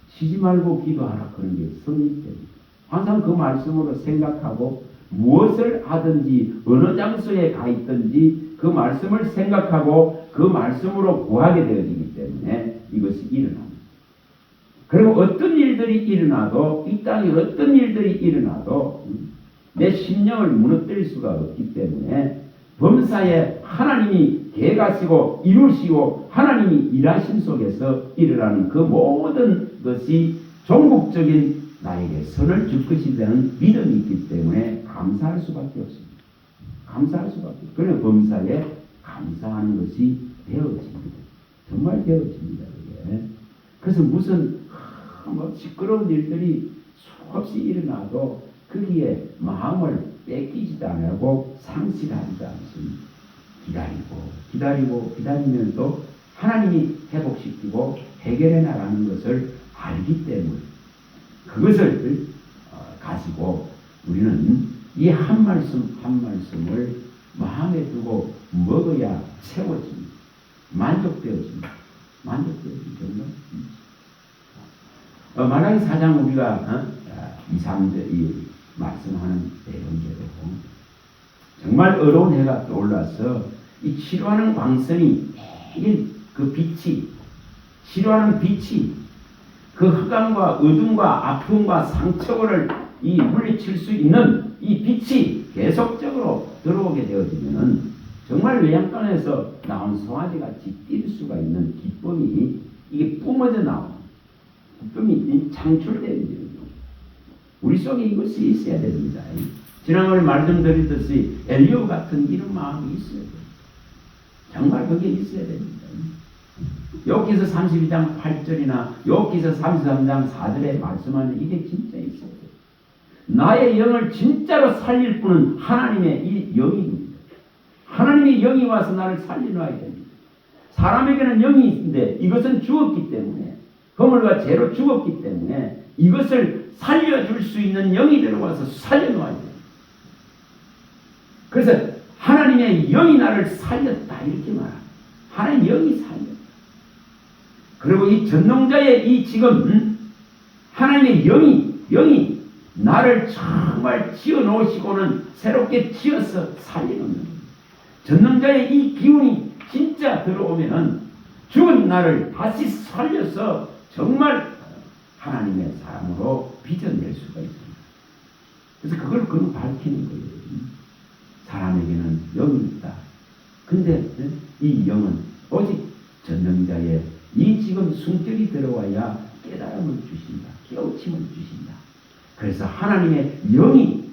쉬지 말고 기도하라 그런 게 성립됩니다. 항상 그 말씀으로 생각하고 무엇을 하든지 어느 장소에 가 있든지 그 말씀을 생각하고 그 말씀으로 구하게 되어지기 때문에 이것이 일어납니다. 그리고 어떤 일들이 일어나도 이 땅에 어떤 일들이 일어나도 내 심령을 무너뜨릴 수가 없기 때문에 범사에 하나님이 계획하시고 이루시고 하나님이 일하심 속에서 일어나는 그 모든 것이 종국적인 나에게 선을 줄 것이 되는 믿음이 있기 때문에 감사할 수밖에 없습니다. 감사할 수밖에 없습니다. 그래서 범사에 감사하는 것이 되어집니다. 정말 되어집니다. 이게. 그래서 무슨 시끄러운 일들이 수없이 일어나도 거기에 마음을 뺏기지도 않고 상실하지도 않습니다. 기다리면 또 하나님이 회복시키고 해결해 나가는 것을 알기 때문에 그것을 가지고 우리는 이 한 말씀 한 말씀을 마음에 두고 먹어야 채워집니다. 만족되어집니다. 정말. 말라기 4장 우리가 2, 3절 이 말씀하는 내용대로 정말 어려운 해가 떠올라서 이 치료하는 광선이 매일 그 빛이 치료하는 빛이 그 흑암과 어둠과 아픔과 상처를 이 물리칠 수 있는 이 빛이 계속적으로 들어오게 되어지면은 정말 외양간에서 나온 송아지같이 뛸 수가 있는 기쁨이 이게 뿜어져 나오는 기쁨이 창출되는 우리 속에 이것이 있어야 됩니다. 지난번에 말씀드렸듯이 엘리오 같은 이런 마음이 있어야 돼요. 정말 그게 있어야 됩니다. 욥기서 32장 8절이나 욥기서 33장 4절에 말씀하는 이게 진짜 있어야 돼요. 나의 영을 진짜로 살릴 분은 하나님의 이 영입니다. 하나님의 영이 와서 나를 살려놔야 됩니다. 사람에게는 영이 있는데 이것은 죽었기 때문에 허물과 죄로 죽었기 때문에 이것을 살려줄 수 있는 영이 들어와서 살려놓아야 돼요. 그래서 하나님의 영이 나를 살렸다 이렇게 말합니다. 하나님의 영이 살렸다. 그리고 이 전능자의 이 지금 하나님의 영이 나를 정말 지어 놓으시고는 새롭게 지어서 살리는 전능자의 이 기운이 진짜 들어오면은 죽은 나를 다시 살려서 정말 하나님의 사람으로 빚어낼 수가 있습니다. 그래서 그걸 밝히는 거예요. 사람에게는 영이 있다. 근데 이 영은 오직 전능자의 이 지금 숨결이 들어와야 깨달음을 주신다. 깨우침을 주신다. 그래서 하나님의 영이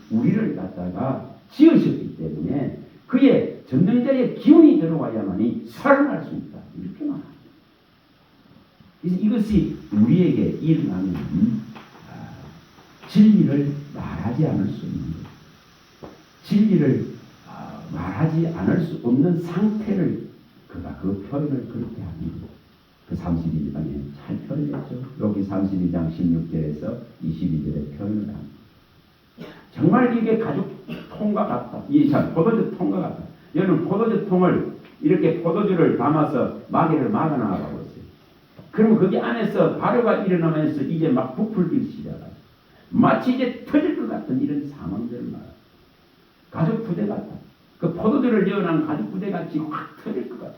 우리를 갖다가 지으셨기 때문에 그의 전능자의 기운이 들어와야만이 살아날 수 있다. 이렇게 말합니다. 그래서 이것이 우리에게 일어나는 진리를 말하지 않을 수 있는 것. 진리를 말하지 않을 수 없는 상태를 그가 그 표현을 그렇게 합니다. 그 32장에 잘 표현했죠. 여기 32장 16절에서 22절에 표현을 합니다. 정말 이게 가죽 통과 같다. 이 포도주 통과 같다. 여러분 포도주 통을 이렇게 포도주를 담아서 마개를 막아나가고 있어요. 그러면 거기 안에서 발효가 일어나면서 이제 막 부풀기 시작하죠. 마치 이제 터질 것 같은 이런 상황들을 말합니다. 가죽 부대 같다. 그 포도주를 넣어놓은 가죽 부대 같이 확 터질 것 같다.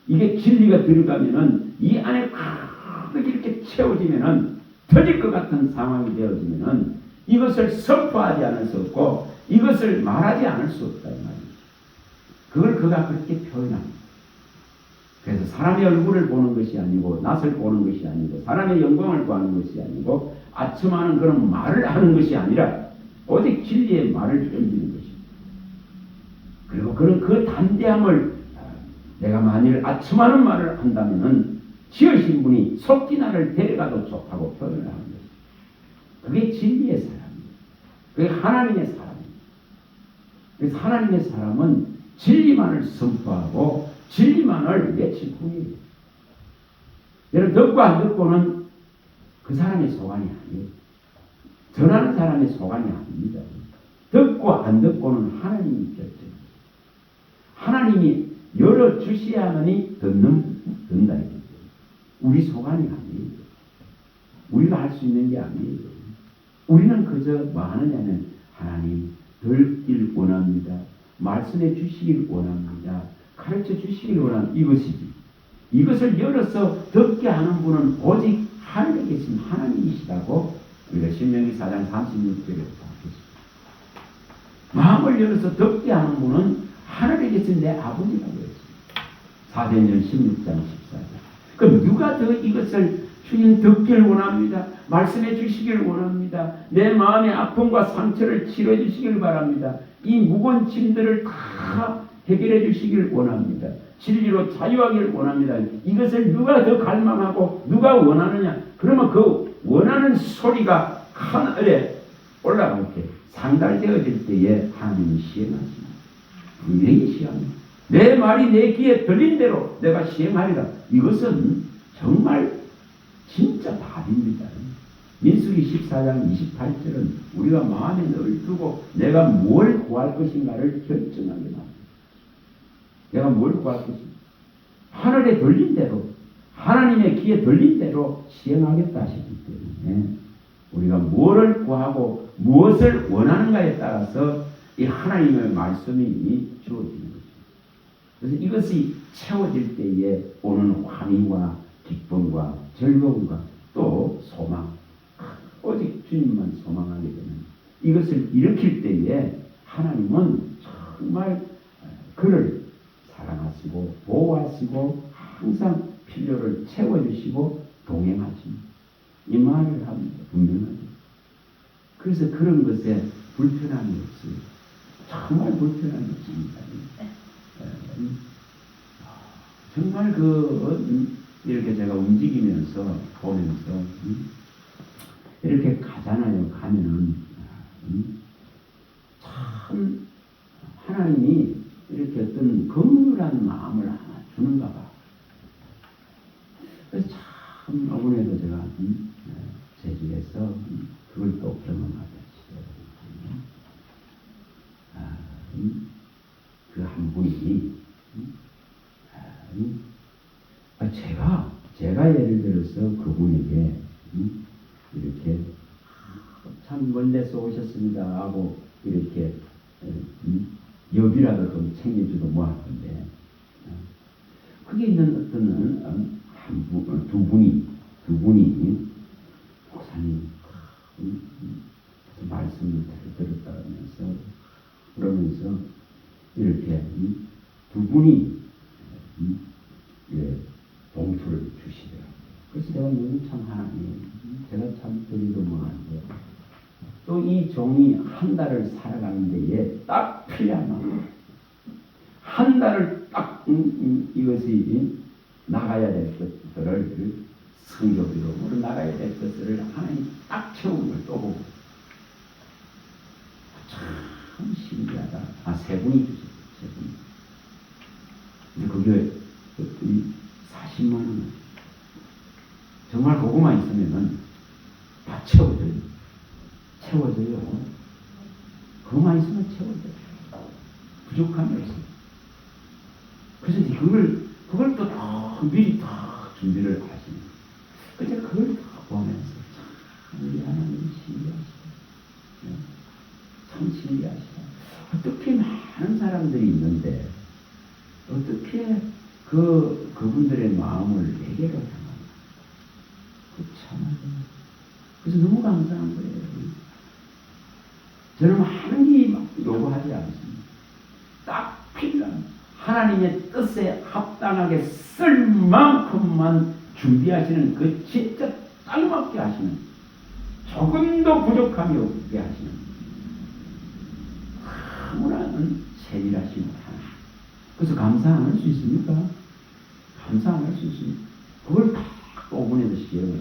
이게 진리가 들어가면은 이 안에 가득 이렇게 채워지면은 터질 것 같은 상황이 되어지면은 이것을 선포하지 않을 수 없고 이것을 말하지 않을 수 없다 이 말이에요. 그걸 그가 그렇게 표현합니다. 그래서 사람의 얼굴을 보는 것이 아니고 낯을 보는 것이 아니고 사람의 영광을 구하는 것이 아니고 아첨하는 그런 말을 하는 것이 아니라 오직 진리의 말을 던지는 것입니다. 그리고 그런 그 담대함을 내가 만일 아첨하는 말을 한다면은 지으신 분이 속히 나를 데려가도 좋다고 표현을 하는 것입니다. 그게 진리의 사람입니다. 그게 하나님의 사람입니다. 그래서 하나님의 사람은 진리만을 선포하고 진리만을 외칠 뿐이에요. 여러분 듣고 안 듣고는 그 사람의 소관이 아니에요. 전하는 사람의 소관이 아닙니다. 듣고 안 듣고는 하나님이 결정합니다. 하나님이 열어주셔야만이 듣는다. 우리 소관이 아니에요. 우리가 할 수 있는 게 아니에요. 우리는 그저 뭐 하느냐면 하나님 듣길 원합니다. 말씀해 주시길 원합니다. 가르쳐 주시길 원합니다. 이것이지. 이것을 열어서 듣게 하는 분은 오직 하늘에 계신 하나님이시라고 우리가 신명기 4장 36절에 봤습니다. 마음을 열어서 듣게 하는 분은 하늘에 계신 내 아버지라고 했습니다. 사도행전 16장 14절. 그럼 누가 더 이것을 주님 듣길 원합니다. 말씀해 주시길 원합니다. 내 마음의 아픔과 상처를 치료해 주시길 바랍니다. 이 무거운 짐들을 다 해결해 주시길 원합니다. 진리로 자유하길 원합니다. 이것을 누가 더 갈망하고 누가 원하느냐? 그러면 그 원하는 소리가 하늘에 올라갈 때 상달되어질 때에 하나님이 시행하십니다. 분명히 시행합니다. 내 말이 내 귀에 들린 대로 내가 시행하리라. 이것은 정말 진짜 답입니다. 민수기 14장 28절은 우리가 마음에 늘 두고 내가 뭘 구할 것인가를 결정하게 합니다. 내가 뭘 구할 것인가. 하늘에 들린 대로, 하나님의 귀에 들린 대로 시행하겠다 하셨기 때문에 우리가 뭐를 구하고 무엇을 원하는가에 따라서 이 하나님의 말씀이 주어지는 거죠. 그래서 이것이 채워질 때에 오는 환희와 기쁨과 즐거움과 또 소망, 오직 주님만 소망하게 되는 이것을 일으킬 때에 하나님은 정말 그를 사랑하시고 보호하시고 항상 필요를 채워주시고 동행하십니다. 이 말을 합니다. 분명하게. 그래서 그런 것에 불편함이 없어요. 정말 불편함이 없습니다. 정말 이렇게 제가 움직이면서 보면서 이렇게 가잖아요. 가면은 참 하나님이 이렇게 어떤 긍휼한 마음을 하나 주는가 봐. 그래서 참 이번에도 제가 제주에서 그걸 또 경험하게 하시더라고요. 그 한 분이 제가 예를 들어서 그분에게 이렇게 참 멀리서 오셨습니다 하고 이렇게 여비라도 좀 챙겨주고 뭐 할 건데 그게 있는 어떤 두 분이 목사님 말씀을 들었다면서 그러면서 이렇게 두 분이 봉투를 주시더라고요. 그래서 제가 너무 참 하나님 제가 참 드리도 뭐한데 또 이 종이 한 달을 살아가는 데에 딱 필요한 만큼 한 달을 딱 이것이 나가야 될 것들을 성교비로 나가야 될 것들을 하나님 딱 채우는 걸 또 보고 참 신기하다. 세 분이 주셨어요. 세 분이. 근데 거기에 40만 원 정말 그거만 있으면은 다 채워져요. 그거만 있으면 채워져요. 부족함이 없어요. 그래서 이제 그걸 또 미리 다 준비를 하시는 거예요. 그래서 그걸 다 보면서 참 우리 하나님이 신기하시다. 참 신기하시다. 어떻게 많은 사람들이 있는데 어떻게 그분들의 마음을 내게로 향하나. 참 그래서 너무 감사한 거예요. 저는 많은 게 요구하지 않습니다. 딱 필요한 하나님의 뜻에 합당하게 쓸 만큼만 준비하시는 그 진짜 딱 맞게 하시는 조금도 부족함이 없게 하시는 아무런 세밀하신 하나님. 그래서 감사 안 할 수 있습니까? 감사 안 할 수 있습니다. 그걸 딱 5분에도 시행을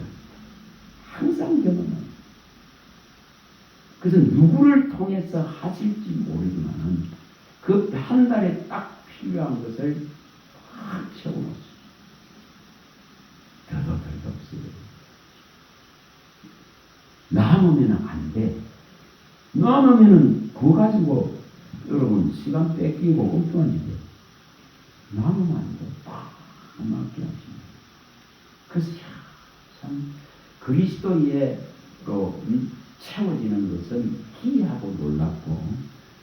항상 경험합니다. 그래서 누구를 통해서 하실지 모르지만 그 한 달에 딱 필요한 것을 딱 채워놓습니다. 더도 없어요. 남으면 안 돼. 남으면 그거 가지고 여러분 시간 뺏기고 엉뚱한 일이에요. 남으면 안 돼. 딱 맞게 하십니다. 그래서 참 그리스도의로 채워지는 것은 기이하고 놀랍고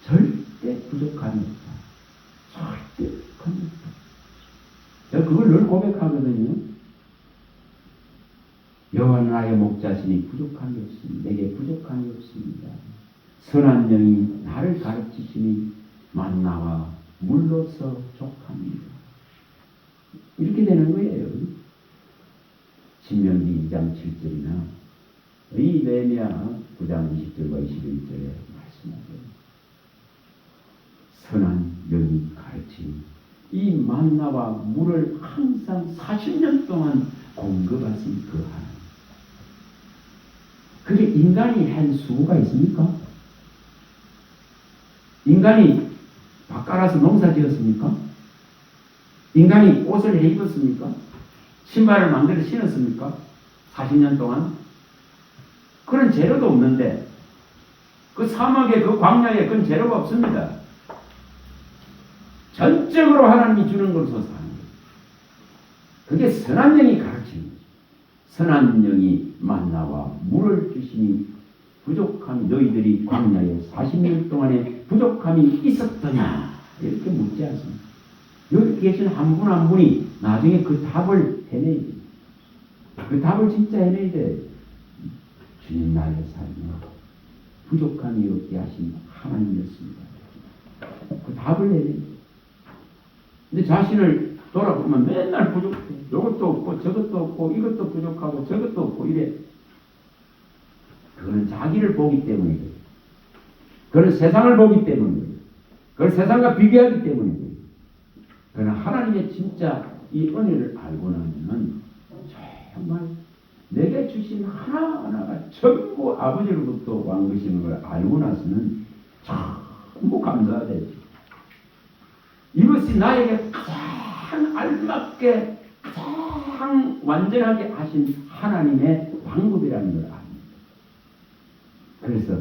절대 부족함이 없다. 절대 부족함이 없다. 제가 그걸 늘 고백하거든요. 여호와는 나의 목자시니 부족함이 없습니다. 내게 부족함이 없습니다. 선한 영이 나를 가르치시니 만나와 물로서 족합니다. 이렇게 되는 거예요. 신명기 2장 7절이나 이 레미야 9장 20절과 21절에 말씀하죠. 선한 영이 가르치니 이 만나와 물을 항상 40년 동안 공급하신 그 하나님. 그게 인간이 한 수고가 있습니까? 인간이 밭 갈아서 농사 지었습니까? 인간이 옷을 해 입었습니까? 신발을 만들어 신었습니까? 40년 동안? 그런 재료도 없는데 그 사막에 그 광야에 그런 재료가 없습니다. 전적으로 하나님이 주는 것으로 사는 거예요. 그게 선한 영이 가르치는 거죠. 선한 영이 만나와 물을 주시니 부족함이 너희들이 광야에 40년 동안에 부족함이 있었더냐 이렇게 묻지 않습니다. 여기 계신 한 분 한 분이 나중에 그 답을 해내야 돼요. 그 답을 진짜 해내야 돼요. 주님 나의 삶에 부족함이 없게 하신 하나님이었습니다. 그 답을 해내야 돼요. 근데 자신을 돌아보면 맨날 부족해. 이것도 없고 저것도 없고 이것도 부족하고 저것도 없고 이래. 그거는 자기를 보기 때문이에요. 그거는 세상을 보기 때문이에요. 그걸 세상과 비교하기 때문이에요. 그러나 하나님의 진짜 이 은혜를 알고 나면은 정말 내게 주신 하나하나가 전부 아버지로부터 온 것인 걸 알고 나서는 전부 감사하죠. 이것이 나에게 가장 알맞게 가장 완전하게 하신 하나님의 방법이라는 걸 압니다. 그래서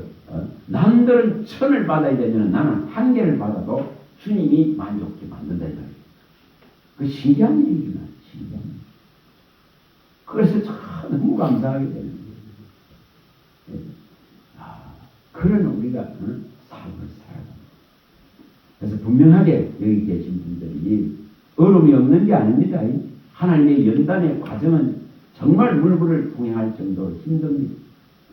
남들은 1000을 받아야 되면 나는 1개를 받아도 주님이 만족케 만든다. 그 신기한 일이구나. 신기한 일. 그래서 참 너무 감사하게 되는 거예요. 그런 우리가 삶을 살아갑니다. 그래서 분명하게 여기 계신 분들이 어려움이 없는 게 아닙니다. 하나님의 연단의 과정은 정말 물불을 통행할 정도로 힘듭니다.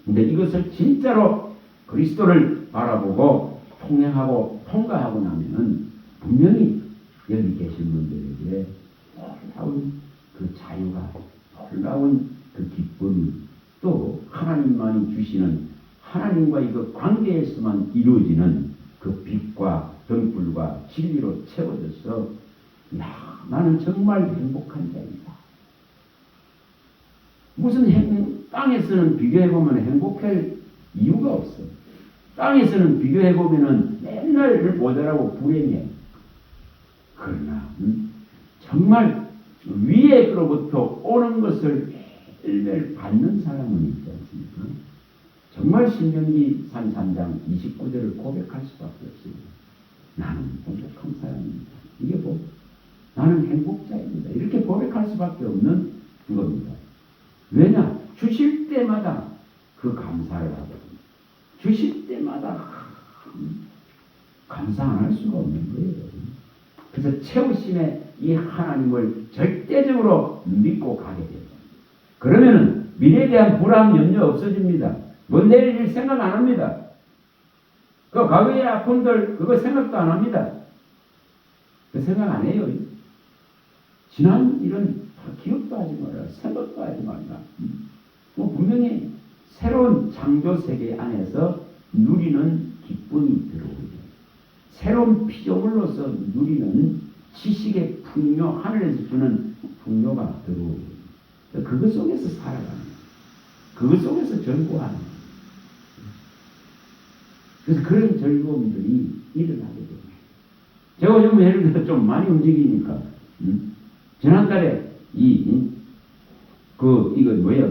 근데 이것을 진짜로 그리스도를 바라보고 통행하고 통과하고 나면은 분명히 여기 계신 분들에게 놀라운 그 자유가, 놀라운 그 기쁨이, 또 하나님만이 주시는 하나님과 이거 관계에서만 이루어지는 그 빛과 등불과 진리로 채워져서 나는 정말 행복한 자입니다. 무슨 땅에서는 비교해보면 행복할 이유가 없어. 땅에서는 비교해보면 맨날 모자라고 불행해. 그러나 정말 위에로부터 오는 것을 매일매일 받는 사람은 있지 않습니까? 정말 신명기 33장 29절을 고백할 수밖에 없습니다. 나는 행복한 사람입니다. 이게 뭐 나는 행복자입니다. 이렇게 고백할 수밖에 없는 겁니다. 왜냐? 주실 때마다 그 감사를 하거든요. 주실 때마다 감사 안 할 수가 없는 거예요. 그래서 채우심의 이 하나님을 절대적으로 믿고 가게 돼요. 그러면은 미래에 대한 불안, 염려 없어집니다. 뭐 내일 생각 안 합니다. 그 과거의 아픔들 그거 생각도 안 합니다. 그 생각 안 해요. 지난 일은 기억도 하지 말라. 생각도 하지 말라. 뭐 분명히 새로운 창조 세계 안에서 누리는 기쁨이 들어오죠. 새로운 피조물로서 누리는 지식의 풍요, 하늘에서 주는 풍요가 들어오죠. 그것 속에서 살아가는 거예요. 그것 속에서 즐거워하는 거예요. 그래서 그런 즐거움들이 일어나게 돼요. 제가 요즘 예를 들어 좀 많이 움직이니까, 지난달에 이거 뭐야,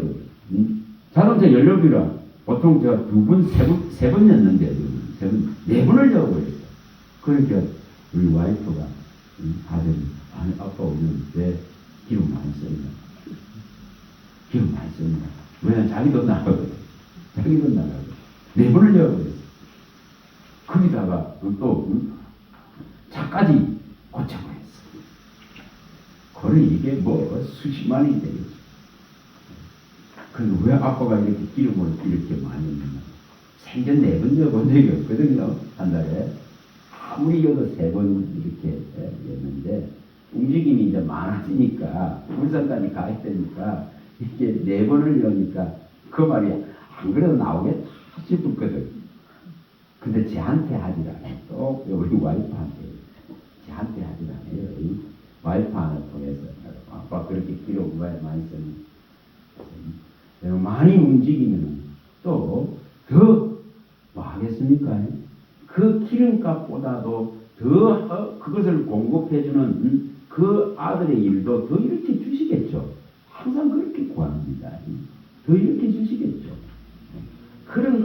자동차 연료비가 보통 제가 2번, 3번이었는데, 4번을 적어버렸어요. 그러니까 우리 와이프가, 아들이, 아니, 아빠 오늘 왜 기름 많이 씁니다. 기름 많이 씁니다. 왜냐면 자기 돈 나가거든. 자기 돈 나가거든. 4번을 적어버렸어요. 거기다가 또, 차까지 고쳐버렸어. 그래, 이게 뭐, 수십만이 되겠지. 그럼 왜 아빠가 이렇게 기름을 이렇게 많이 넣나? 생전 4번 넣어본 적이 없거든요. 한 달에. 아무리 여도 3번 이렇게 했는데, 움직임이 이제 많아지니까, 울산까지 가야 되니까, 이렇게 4번을 넣으니까, 그 말이 안 그래도 나오겠다 싶었거든. 근데 쟤한테 하질 않아요. 또, 우리 와이프한테. 쟤한테 하질 않아요. 와이프 하나 통해서. 아빠 그렇게 기름 왜 많이 쓰는 많이 움직이면 또 더 뭐 하겠습니까? 그 기름값보다도 더 그것을 공급해주는 그 아들의 일도 더 이렇게 주시겠죠. 항상 그렇게 구합니다. 더 이렇게 주시겠죠.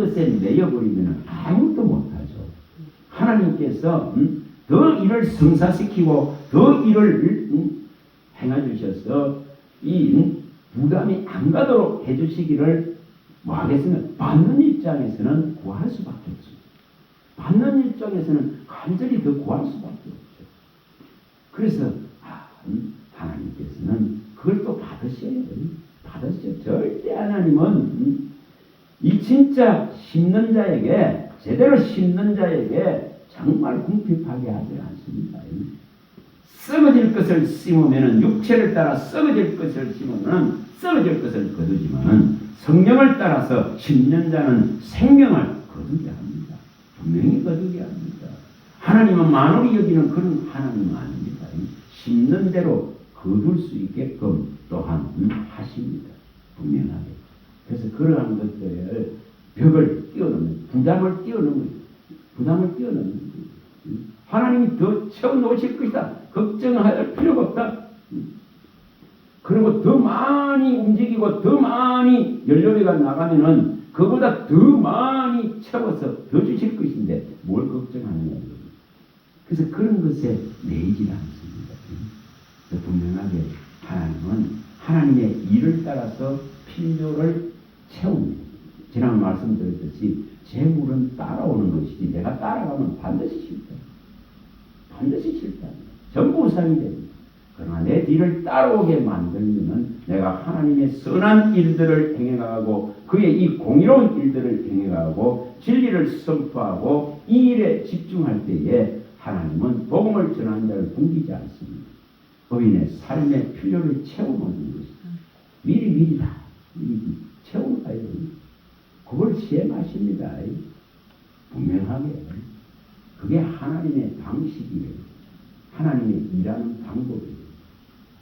것에 매여버리면 아무것도 못하죠. 하나님께서 더 일을 성사시키고 더 일을 행해주셔서 이 부담이 안 가도록 해주시기를 뭐 하겠으면 받는 입장에서는 구할 수밖에 없죠. 받는 입장에서는 간절히 더 구할 수밖에 없죠. 그래서 하나님께서는 그걸 또 받으셔요. 받으셔요. 절대 하나님은 이 진짜 심는 자에게 제대로 심는 자에게 정말 궁핍하게 하지 않습니다. 썩어질 것을 심으면 육체를 따라 썩어질 것을 심으면 썩어질 것을 거두지만 성령을 따라서 심는 자는 생명을 거두게 합니다. 분명히 거두게 합니다. 하나님은 만홀히 여기는 그런 하나님은 아닙니다. 심는 대로 거둘 수 있게끔 또한 하십니다. 분명하게. 그래서 그러한 것들을 벽을 뛰어넘는 부담을 뛰어넘는 거예요. 하나님이 더 채워놓으실 것이다. 걱정할 필요가 없다. 그리고 더 많이 움직이고 더 많이 연료비가 나가면은 그보다 더 많이 채워서 더 주실 것인데 뭘 걱정하느냐. 그래서 그런 것에 매이지 않습니다. 분명하게 하나님은 하나님의 일을 따라서 필요를 채웁니다. 지난 말씀드렸듯이 재물은 따라오는 것이지 내가 따라가면 반드시 싫다. 반드시 싫다. 전부 우상이 됩니다. 그러나 내 뒤를 따라오게 만들면 내가 하나님의 선한 일들을 행해가고 그의 이 공의로운 일들을 행해가고 진리를 선포하고 이 일에 집중할 때에 하나님은 복음을 전하는 자를 굶기지 않습니다. 의인의 삶의 필요를 채워놓는 것입니다. 미리 채워가야 됩니다. 그걸 시행하십니다. 분명하게. 그게 하나님의 방식이에요. 하나님의 일하는 방법이에요.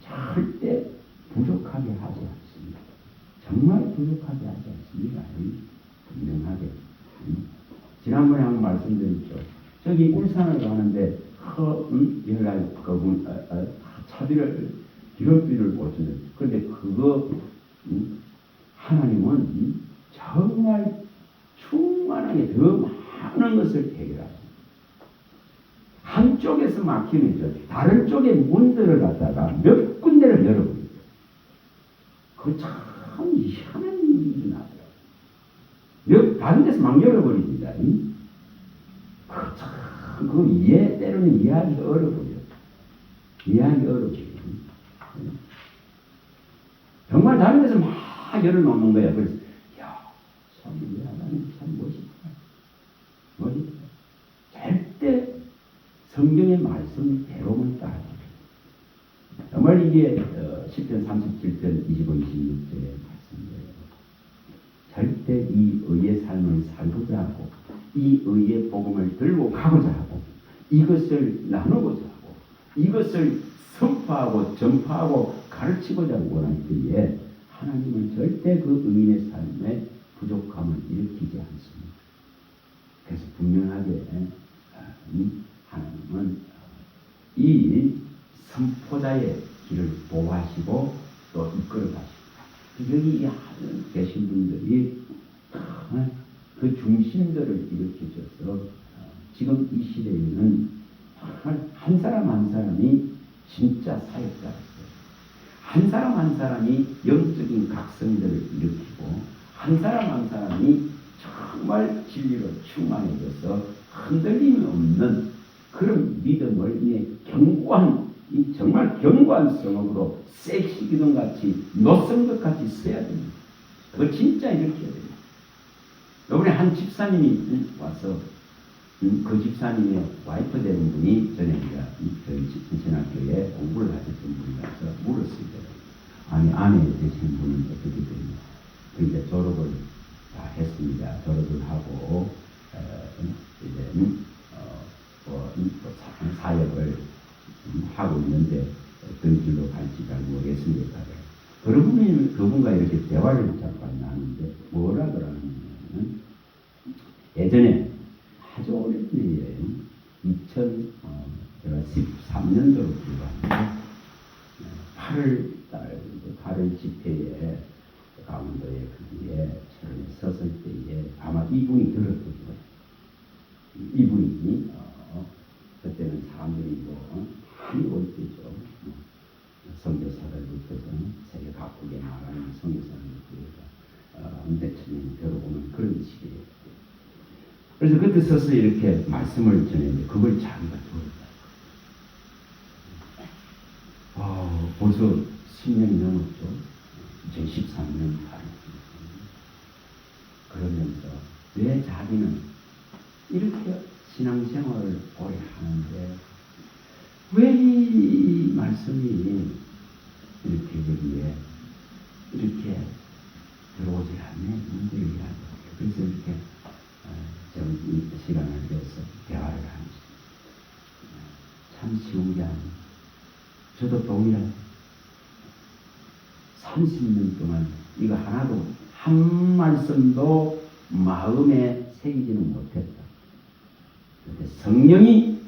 절대 부족하게 하지 않습니다. 정말 부족하게 하지 않습니다. 분명하게. 지난번에 한번 말씀드렸죠. 저기 울산을 가는데 차비를 기름비를 못 주는. 그런데 그거 하나님은 정말 충만하게 더 많은 것을 해결하십니다. 한쪽에서 막히면 다른 쪽의 문들을 갖다가 몇 군데를 열어버립니다. 그거 참 희한한 일이 나더라고요. 다른 데서 막 열어버립니다. 그거 때로는 이해하기가 어려워요. 정말 다른 데서 막 열어놓는 거예요. 그래서 참 하나님 참 멋있다. 절대 성경의 말씀대로만 따라갑니다. 정말 이게 10편 37편 25, 26절의 말씀이에요. 절대 이 의의 삶을 살고자 하고 이 의의 복음을 들고 가고자 하고 이것을 나누고자 하고 이것을 선포하고 전파하고 가르치고자 원할 때에 하나님은 절대 그 의인의 삶에 부족함을 일으키지 않습니다. 그래서 분명하게 하나님은 이 선포자의 길을 보호하시고 또 이끌어 가십니다. 여기 계신 분들이 그 중심들을 일으키셔서 지금 이 시대에는 한 사람 한 사람이 진짜 사역자였어요. 한 사람 한 사람이 영적인 각성들을 일으키고 한 사람 한 사람이 정말 진리로 충만해져서 흔들림이 없는 그런 믿음을 정말 견고한 성업으로 섹시기둥 같이 노성덕 같이 써야 됩니다. 그거 진짜 이렇게 해야 됩니다. 이번에 한 집사님이 와서 그 집사님의 와이프 되는 분이 전에 저희 신학교에 공부를 하셨던 분이라서 물었습니다. 아니 아내 되신 분은 어떻게 되냐. 그러니까 졸업을 다 했습니다. 졸업을 하고 이제 사역을 하고 있는데 어떤 길로 갈지 잘 모르겠습니다. 그분과 이렇게 대화를 잠깐 나누는데 뭐라 그러냐면 예전에 아주 오래전에 2013년도로 기억합니다. 8월 집회에 강원도의 거기에 철원에 섰을 때에 아마 이분이 들었던 거예요. 이분이 그때는 사람들이 많이 올 때죠. 선교사들부터 세계 각국에 나가는 선교사들부터 몇천 명이 들어오는 그런 시기예요. 그래서 그때 서서 이렇게 말씀을 전했는데 그걸 자기가 들었다. 벌써 10년이 넘었죠. 2013년 8월. 그러면서 왜 자기는 이렇게 신앙생활을 오래 하는데 왜 이 말씀이 이렇게 여기에 이렇게 들어오지 않네? 문제를 하죠. 그래서 이렇게 좀 시간을 내서 대화를 하는 참 쉬운 게 아니에요. 저도 동일한 30년 동안 이거 하나도 한 말씀도 마음에 새기지는 못했다. 그런데 성령이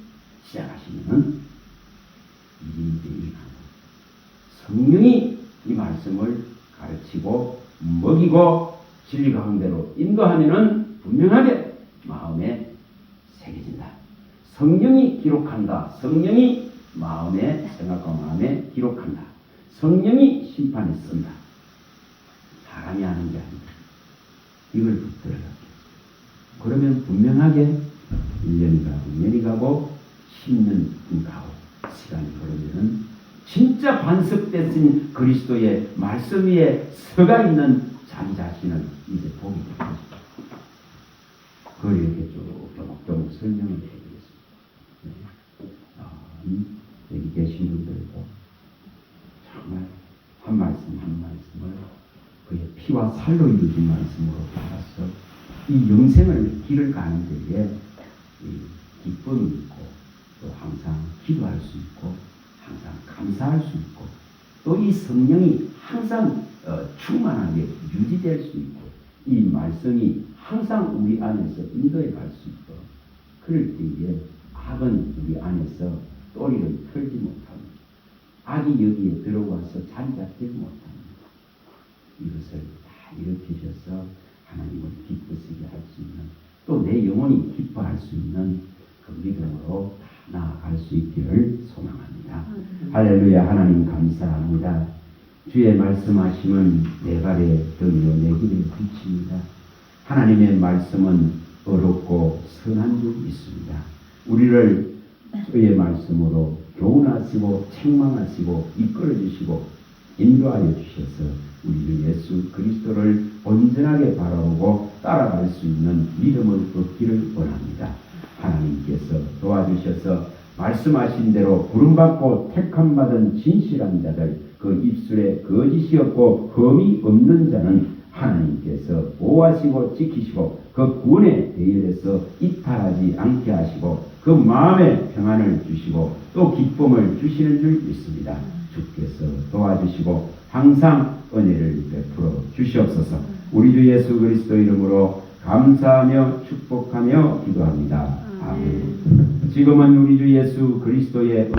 시작하시면은 이제 일어나고 성령이 이 말씀을 가르치고 먹이고 진리 가운데로 인도하면은 분명하게 마음에 새겨진다. 성령이 기록한다. 성령이 마음에 생각과 마음에 기록한다. 성령이 심판에 쓴다. 사람이 하는 게 아니다. 이걸 붙들어야 돼. 그러면 분명하게 1년이 가고 2년이 가고 10년 가고 시간이 흐르면 진짜 반석됐은 그리스도의 말씀 위에 서가 있는 자기 자신을 이제 보게 될 것이다. 그걸 이렇게 조금 설명을 해드리겠습니다. 여기 계신 분들도 정말 한 말씀 한 말씀을 그의 피와 살로 이루어진 말씀으로 받아서 이 영생을 길을 가는 데에 기쁨이 있고 또 항상 기도할 수 있고 항상 감사할 수 있고 또 이 성령이 항상 충만하게 유지될 수 있고 이 말씀이 항상 우리 안에서 인도해 갈 수 있고 그럴 때에 악은 우리 안에서 또리를 털지 못합니다. 악이 여기에 들어와서 자리 잡지 못합니다. 이것을 다 일으키셔서 하나님을 기쁘시게 할 수 있는 또 내 영혼이 기뻐할 수 있는 그 믿음으로 나아갈 수 있기를 소망합니다. 할렐루야. 하나님 감사합니다. 주의 말씀하심은 내 발에 등이요 내 길에 빛입니다. 하나님의 말씀은 어렵고 선한 줄 믿습니다. 우리를 주의 말씀으로 교훈하시고 책망하시고 이끌어주시고 인도하여 주셔서 우리 예수 그리스도를 온전하게 바라보고 따라갈 수 있는 믿음을 얻기를 원합니다. 하나님께서 도와주셔서 말씀하신 대로 부름받고 택함받은 진실한 자들 그 입술에 거짓이 없고 흠이 없는 자는 하나님께서 보호하시고 지키시고 그 구원의 대열에서 이탈하지 않게 하시고 그 마음에 평안을 주시고 또 기쁨을 주시는 줄 믿습니다. 주께서 도와주시고 항상 은혜를 베풀어 주시옵소서. 우리 주 예수 그리스도 이름으로 감사하며 축복하며 기도합니다. 아멘. 지금은 우리 주 예수 그리스도의